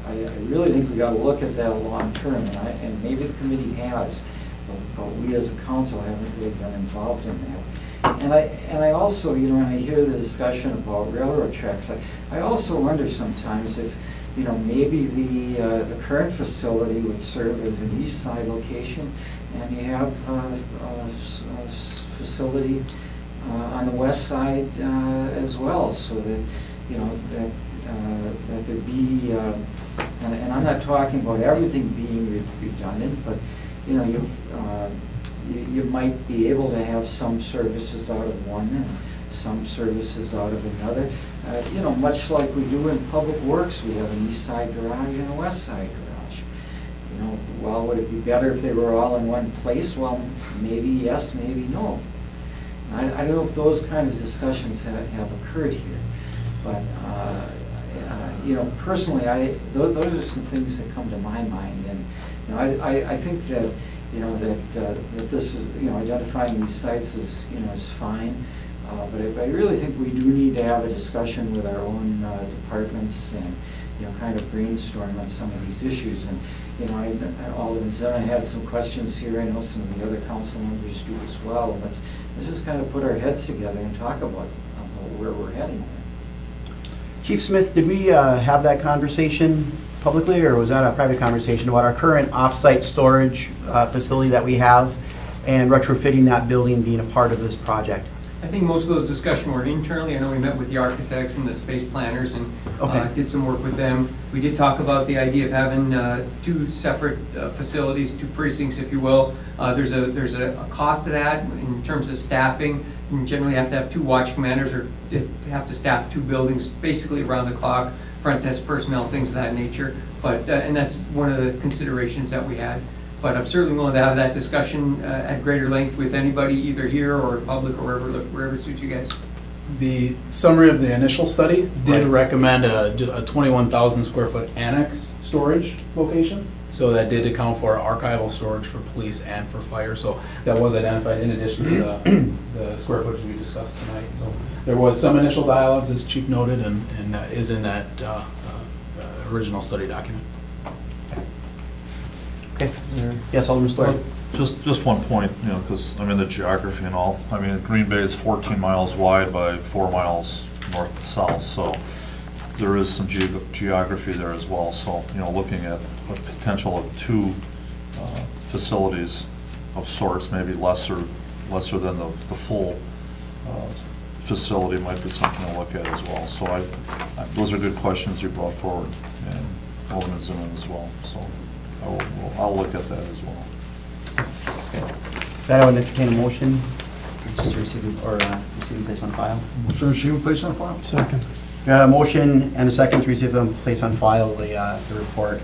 really think we got to look at that long term, and maybe the committee has, but we as a council haven't really been involved in that. And I also, when I hear the discussion about railroad tracks, I also wonder sometimes if, maybe the current facility would serve as an east side location, and you have a facility on the west side as well, so that, that there be, and I'm not talking about everything being redundant, but, you might be able to have some services out of one and some services out of another. Much like we do in public works, we have an east side garage and a west side garage. Well, would it be better if they were all in one place? Well, maybe yes, maybe no. I don't know if those kind of discussions have occurred here, but personally, those are some things that come to my mind, and I think that that this is identifying these sites is fine, but I really think we do need to have a discussion with our own departments and kind of brainstorm on some of these issues. And Alderman Zimmer had some questions here. I know some of the other council members do as well. And let's just kind of put our heads together and talk about where we're heading. Chief Smith, did we have that conversation publicly, or was that a private conversation about our current off-site storage facility that we have and retrofitting that building being a part of this project? I think most of those discussions were internally. I know we met with the architects and the space planners and did some work with them. We did talk about the idea of having two separate facilities, two precincts, if you will. There's a cost to that in terms of staffing. You generally have to have two watch commanders, or have to staff two buildings basically around the clock, front desk personnel, things of that nature. But and that's one of the considerations that we had. But I'm certainly willing to have that discussion at greater length with anybody, either here or public or wherever it suits you guys. The summary of the initial study did recommend a 21,000 square foot annex storage location. So that did account for archival storage for police and for fire. So that was identified in addition to the square footage we discussed tonight. So there was some initial dialogues, as Chief noted, and that is in that original study document. Okay. Yes, Alderman Story. Just one point, you know, because I'm in the geography and all. I mean, Green Bay is 14 miles wide by 4 miles north to south, so there is some geography there as well. So, you know, looking at a potential of 2 facilities of sorts, maybe lesser than the full facility might be something to look at as well. So those are good questions you brought forward, and Alderman Zimmerman as well. So I'll look at that as well. That I would entertain a motion, just to receive and place on file. Motion to receive and place on file? Second. Got a motion and a second to receive and place on file the report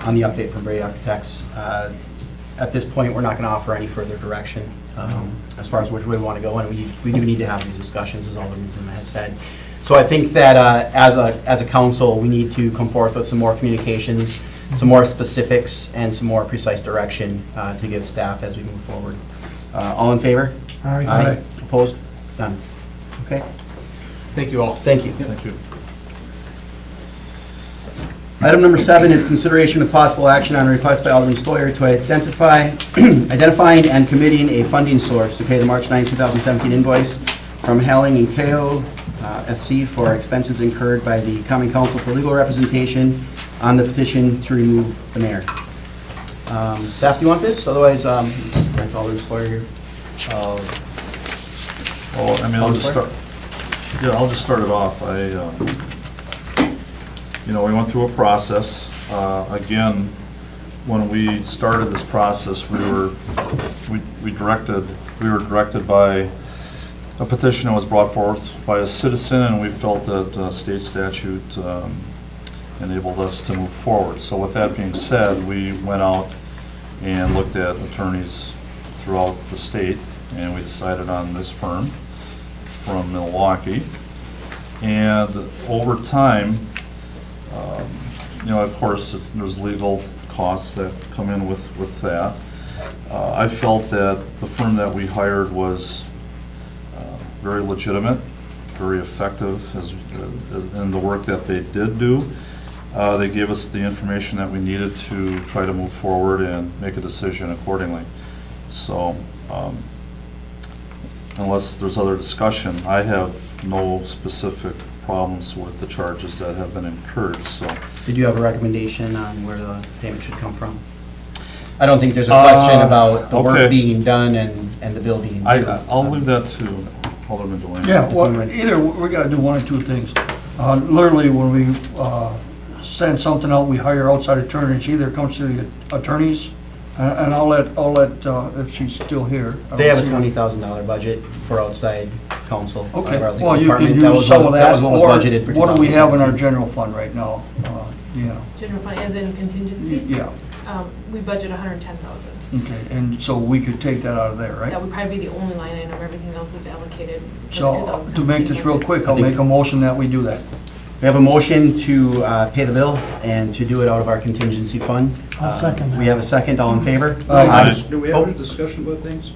on the update from Brady Architects. At this point, we're not going to offer any further direction as far as which way we want to go, and we do need to have these discussions, as Alderman Zima has said. So I think that as a council, we need to come forth with some more communications, some more specifics, and some more precise direction to give staff as we move forward. All in favor? Aye. Opposed? None. Okay. Thank you all. Thank you. Thank you. Item number 7 is consideration of possible action on a request by Alderman Stoyer to identifying and committing a funding source to pay the March 9, 2017 invoice from Helling and Kao SC for expenses incurred by the Common Council for legal representation on the petition to remove the mayor. Staff, do you want this? Otherwise, just bring Alderman Stoyer here. Well, I mean, I'll just start it off. We went through a process. Again, when we started this process, we were directed by a petition that was brought forth by a citizen, and we felt that state statute enabled us to move forward. So with that being said, we went out and looked at attorneys throughout the state, and we decided on this firm from Milwaukee. And over time, of course, there's legal costs that come in with that. I felt that the firm that we hired was very legitimate, very effective in the work that they did do. They gave us the information that we needed to try to move forward and make a decision accordingly. So, unless there's other discussion, I have no specific problems with the charges that have been incurred. So, did you have a recommendation on where the payment should come from? I don't think there's a question about the work being done and the bill being due. I'll leave that to Alderman Delaney. Yeah, well, either, we gotta do one or two things. Literally, when we send something out, we hire outside attorneys, either it comes to the attorneys, and I'll let, if she's still here. They have a $20,000 budget for outside counsel. Okay, of our legal well, you can department. use some of that, That was what was budgeted for or what do we have in our 2017. general fund right now? General fund, as in contingency? Yeah, We budget 110,000. okay, and so we could take that out of there, right? That would probably be the only line item, everything else is allocated. for the So, to make this 2017 real budget. quick, I'll make a motion that we do that. We have a motion to pay the bill and to do it out of our contingency fund. I'll second that. We have a second, all in favor? Aye. Do we have a discussion about things?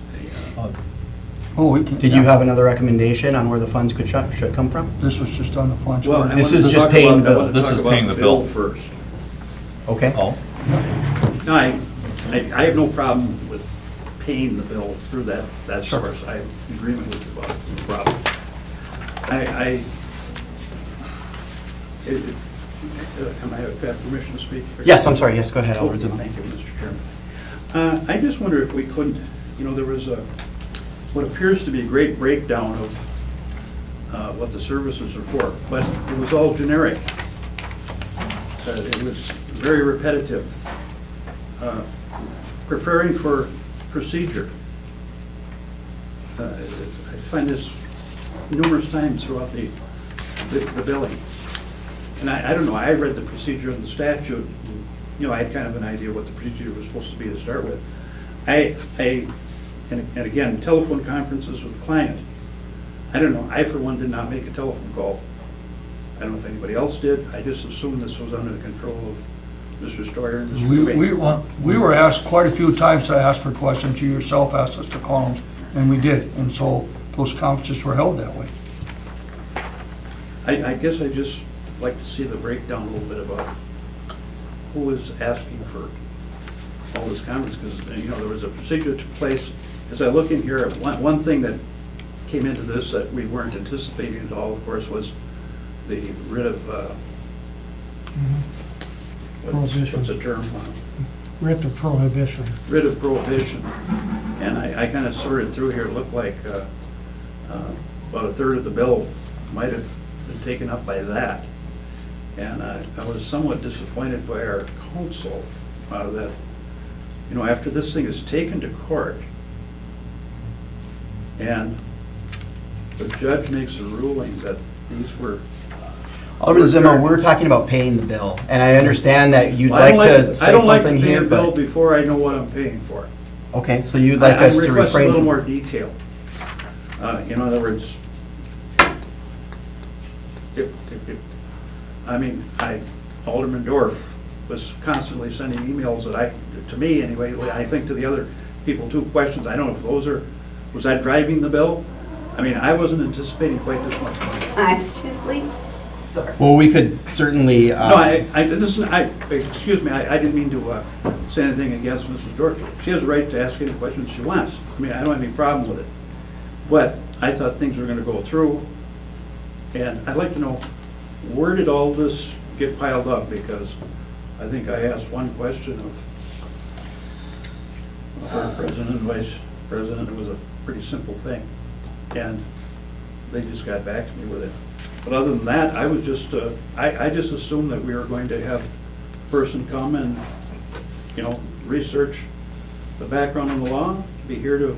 Oh, we can. Did you have another recommendation on where the funds should come from? This was just on the funds. Well, I This wanted is to just talk paying about- the I bill. wanted to This talk is about paying the bill. first. Okay. Oh, No, I have no problem with paying the bill through that Sure. source. I'm in agreement with you about it, no problem. Can I have permission to speak? Yes, I'm sorry, yes, go ahead, Alderman Zima. Thank you, Mr. Chairman. I just wonder if we couldn't, there was what appears to be a great breakdown of what the services are for, but it was all generic. It was very repetitive. Preparing for procedure. I find this numerous times throughout the billing. And I don't know, I read the procedure in the statute, I had kind of an idea what the procedure was supposed to be to start with. And again, telephone conferences with client. I don't know, I for one did not make a telephone call. I don't know if anybody else did, I just assumed this was under the control of Mr. Stoyer and Mr. Cobain. We were asked quite a few times to ask for questions. You yourself asked us to call them, and we did. And so those conferences were held that way. I guess I just like to see the breakdown a little bit about who is asking for all this conference, because, you know, there was a procedure that took place. As I look in here, one thing that came into this that we weren't anticipating at all, of course, was the writ of, Prohibition. what's the term? Writ of prohibition. Writ of prohibition. And I kind of sorted through here, it looked like about a third of the bill might have been taken up by that. And I was somewhat disappointed by our counsel that, you know, after this thing is taken to court and the judge makes a ruling that these were. Alderman Zima, we're talking about paying the bill, and I understand that you'd like to say something here, I don't like to pay a bill but... before I know what I'm paying for. Okay, so you'd like us to I request a refrain little from... more detail. In other words, Alderman Dorf was constantly sending emails that to me anyway, I think to the other people too, questions. I don't know if those are, was that driving the bill? I mean, I wasn't anticipating quite this much money. Constantly? Sorry. Well, we could certainly... No, excuse me, I didn't mean to say anything against Mrs. Dorf. She has a right to ask any questions she wants. I mean, I don't have any problem with it. But I thought things were gonna go through, and I'd like to know, where did all this get piled up? Because I think I asked one question of our president and vice president. It was a pretty simple thing, and they just got back to me with it. But other than that, I was just, I just assumed that we were going to have a person come and, you know, research the background on the law, be here to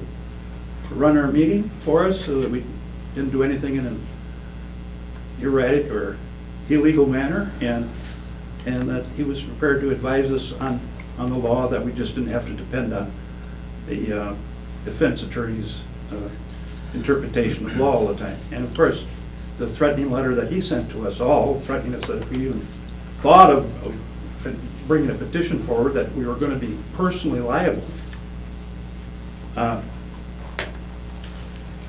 run our meeting for us so that we didn't do anything in an erratic or illegal manner, and that he was prepared to advise us on the law, that we just didn't have to depend on the defense attorney's interpretation of law all the time. And of course, the threatening letter that he sent to us all, threatening us that if we even thought of bringing a petition forward, that we were going to be personally liable.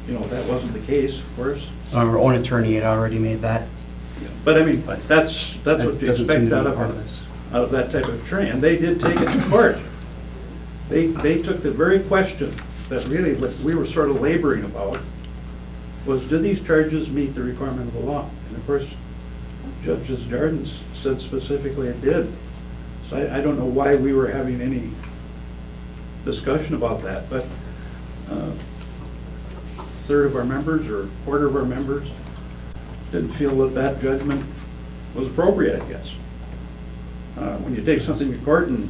You know, that wasn't the case, of course. Our own attorney had already made that. But I mean, that's what you doesn't seem expect to be out part of this. of that type of attorney, and they did take it to court. They took the very question that really what we were sort of laboring about was, do these charges meet the requirement of the law? And of course, Judge Jardin said specifically it did. So I don't know why we were having any discussion about that, but a third of our members or a quarter of our members didn't feel that that judgment was appropriate, I guess. When you take something to court and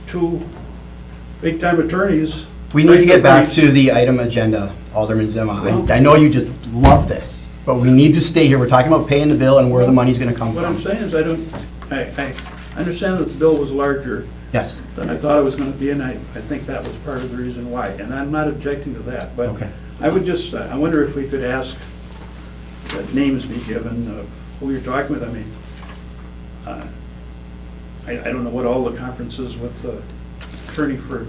two big-time attorneys... We need to get back to the item agenda, Alderman Zima. I know you just love this, but we need to stay here. We're talking about paying the bill and where the money's gonna come What I'm from. saying is I understand that the bill was larger Yes. than I thought it was going to be, and I think that was part of the reason why. And I'm not objecting to that, but Okay. I would just, I wonder if we could ask that names be given of who you're talking with. I mean, I don't know what all the conferences with the attorney for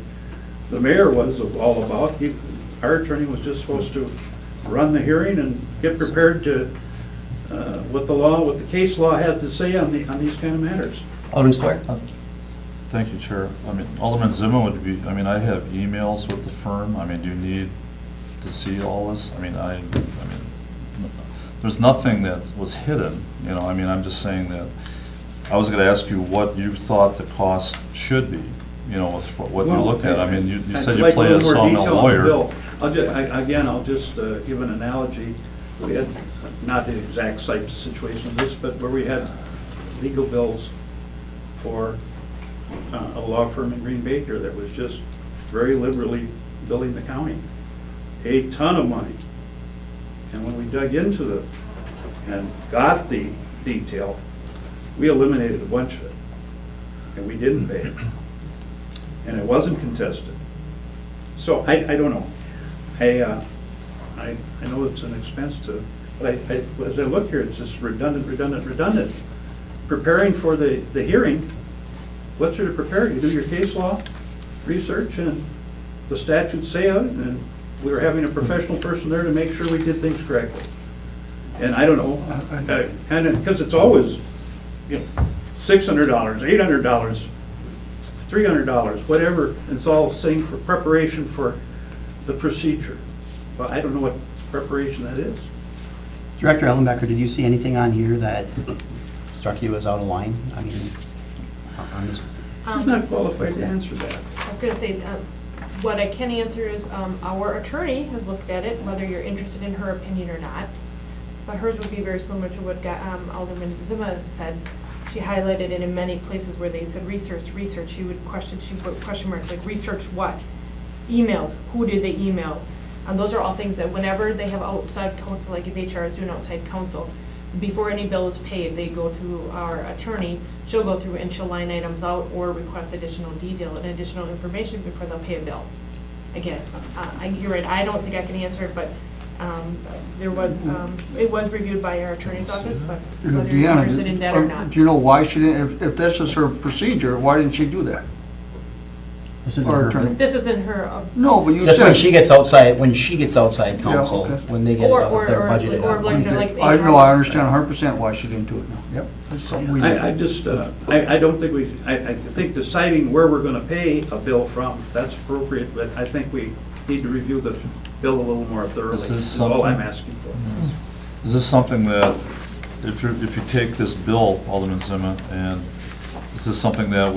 the mayor was all about. Our attorney was just supposed to run the hearing and get prepared to, what the case law had to say on these kind of matters. Alderman Stoyer? Thank you, Chair. I mean, Alderman Zima would be, I mean, I have emails with the firm. I mean, do you need to see all this? I mean, there's nothing that was hidden, you know. I mean, I'm just saying that, I was gonna ask you what you thought the cost should be, you know, with what you looked at. I mean, you said you play a sawmill lawyer. I'll just give an analogy. We had, not the exact site situation of this, but where we had legal bills for a law firm in Green Bay that was just very liberally billing the county. A ton of money. And when we dug into and got the detail, we eliminated a bunch of it. And we didn't pay it. And it wasn't contested. So I don't know. I know it's an expense to, but as I look here, it's just redundant. Preparing for the hearing, what's there to prepare? You do your case law research and the statutes say it, and we were having a professional person there to make sure we did things correctly. And I don't know, and because it's always, you know, $600, $800, $300, whatever, it's all saying for preparation for the procedure. But I don't know what preparation that is. Director Ellenbecker, did you see anything on here that struck you as out of line? I mean, on this? She's not qualified to answer that. I was gonna say, what I can answer is, our attorney has looked at it, whether you're interested in her opinion or not. But hers would be very similar to what Alderman Zima said. She highlighted it in many places where they said research. She would put question marks, like research what? Emails, who did they email? And those are all things that whenever they have outside counsel, like if HR is doing outside counsel, before any bill is paid, they go through our attorney. She'll go through and she'll line items out or request additional detail and additional information before they'll pay a bill. Again, you're right, I don't think I can answer it, but there was, it was reviewed by our attorney's office, but whether you're Deanna, interested in that or not. Do you know why she didn't, if this is her procedure, why didn't she do that? This isn't Our her. attorney. This was in her. No, but you That's said. when she gets outside counsel, okay. when they get it out of their budgeted. Or like I HR. know, I understand 100% why she didn't do it now. Yep. That's something we I just, I don't think I think deciding where we're gonna pay a bill from, that's appropriate, but I think we need to review the bill a little more thoroughly. This is Is all I'm something- asking for. Is this something that, if you take this bill, Alderman Zima, and is this something that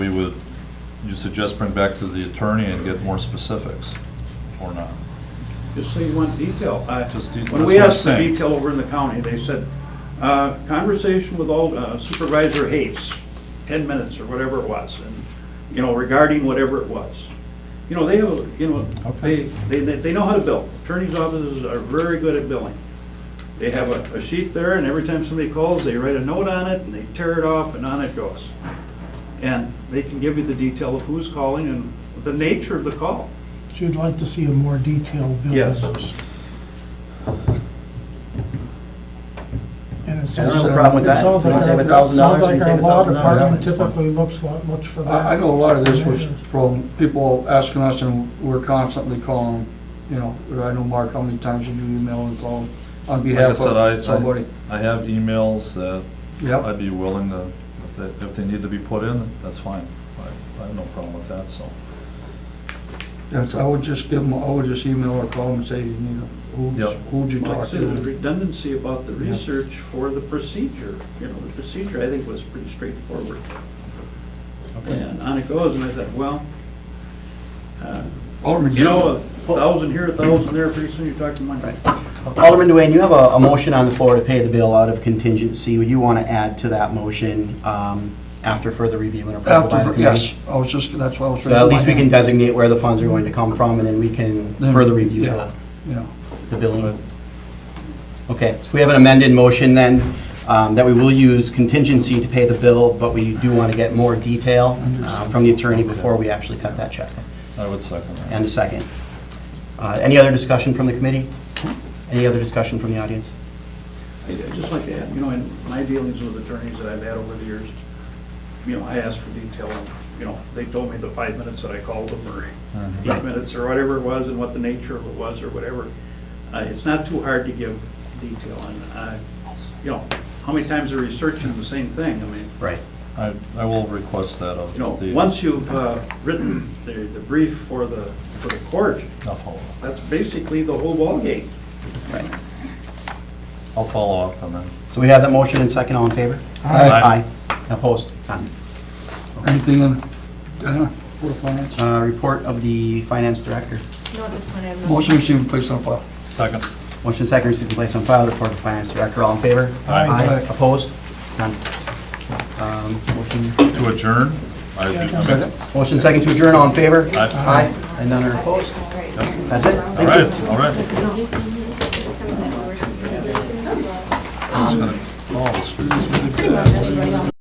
you suggest bring back to the attorney and get more specifics, or not? Just say you want detail. Just detail, When that's we what I'm asked for saying. detail over in the county, they said, conversation with Supervisor Hayes, 10 minutes or whatever it was, and, regarding whatever it was. They have, Okay. they know how to bill. Attorneys' offices are very good at billing. They have a sheet there, and every time somebody calls, they write a note on it, and they tear it off, and on it goes. And they can give you the detail of who's calling and the nature of the call. So you'd like to see a more detailed bill Yes. of this. And it I sounds don't have a problem with it that. sounds We like save our- $1,000, sounds like we our save law $1,000. department Yeah. typically looks for that. I know a lot of this was from people asking us, and we're constantly calling, I know, Mark, how many times you email and call on Like I behalf said, of somebody. I have emails that Yep. I'd be willing to, if they need to be put in, that's fine. I have no problem with that, so. Yes, I would just email or call them and say, Yep. who'd you Like I talk said, the to? redundancy about the research for the procedure. The procedure, I think, was pretty straightforward. And on it goes, and I thought, well, Alderman, 1,000 here, 1,000 there, pretty soon you're talking money. Alderman Duane, you have a motion on the floor to pay the bill out of contingency. Would you want to add to that motion after further review and approval by the committee? Yes, that's what I was. So at least we can designate where the funds are going to come from, and then we can further review Yeah. the billing. Okay, so we have an amended motion then, that we will use contingency to pay the bill, but we do want to get more detail from the attorney before we actually cut that check. I would second that. And a second. Any other discussion from the committee? Any other discussion from the audience? I'd just like to add, in my dealings with attorneys that I've had over the years, I asked for detail, and, they told me the 5 minutes that I called them, or 8 minutes, or whatever it was, and what the nature of it was, or whatever. It's not too hard to give detail, and, how many times are researching the same thing? I mean, Right. I will request that of the. once you've written the brief for the court, I'll follow up. that's basically the whole ballgame. Right. I'll follow up on that. So we have that motion and second, all in favor? Aye. Opposed? None. Anything in, for finance? Report of the finance director. No, at this point, I have no. Motion received and placed on file. Second. Motion second, received and placed on file, report of the finance director, all in favor? Aye. Opposed? None. Motion To adjourn? Second. Motion second to adjourn, all in favor? Aye. And none are opposed? That's it? All Thank you. right, all right. Is there something that we were supposed to do? I'm just gonna call the streets.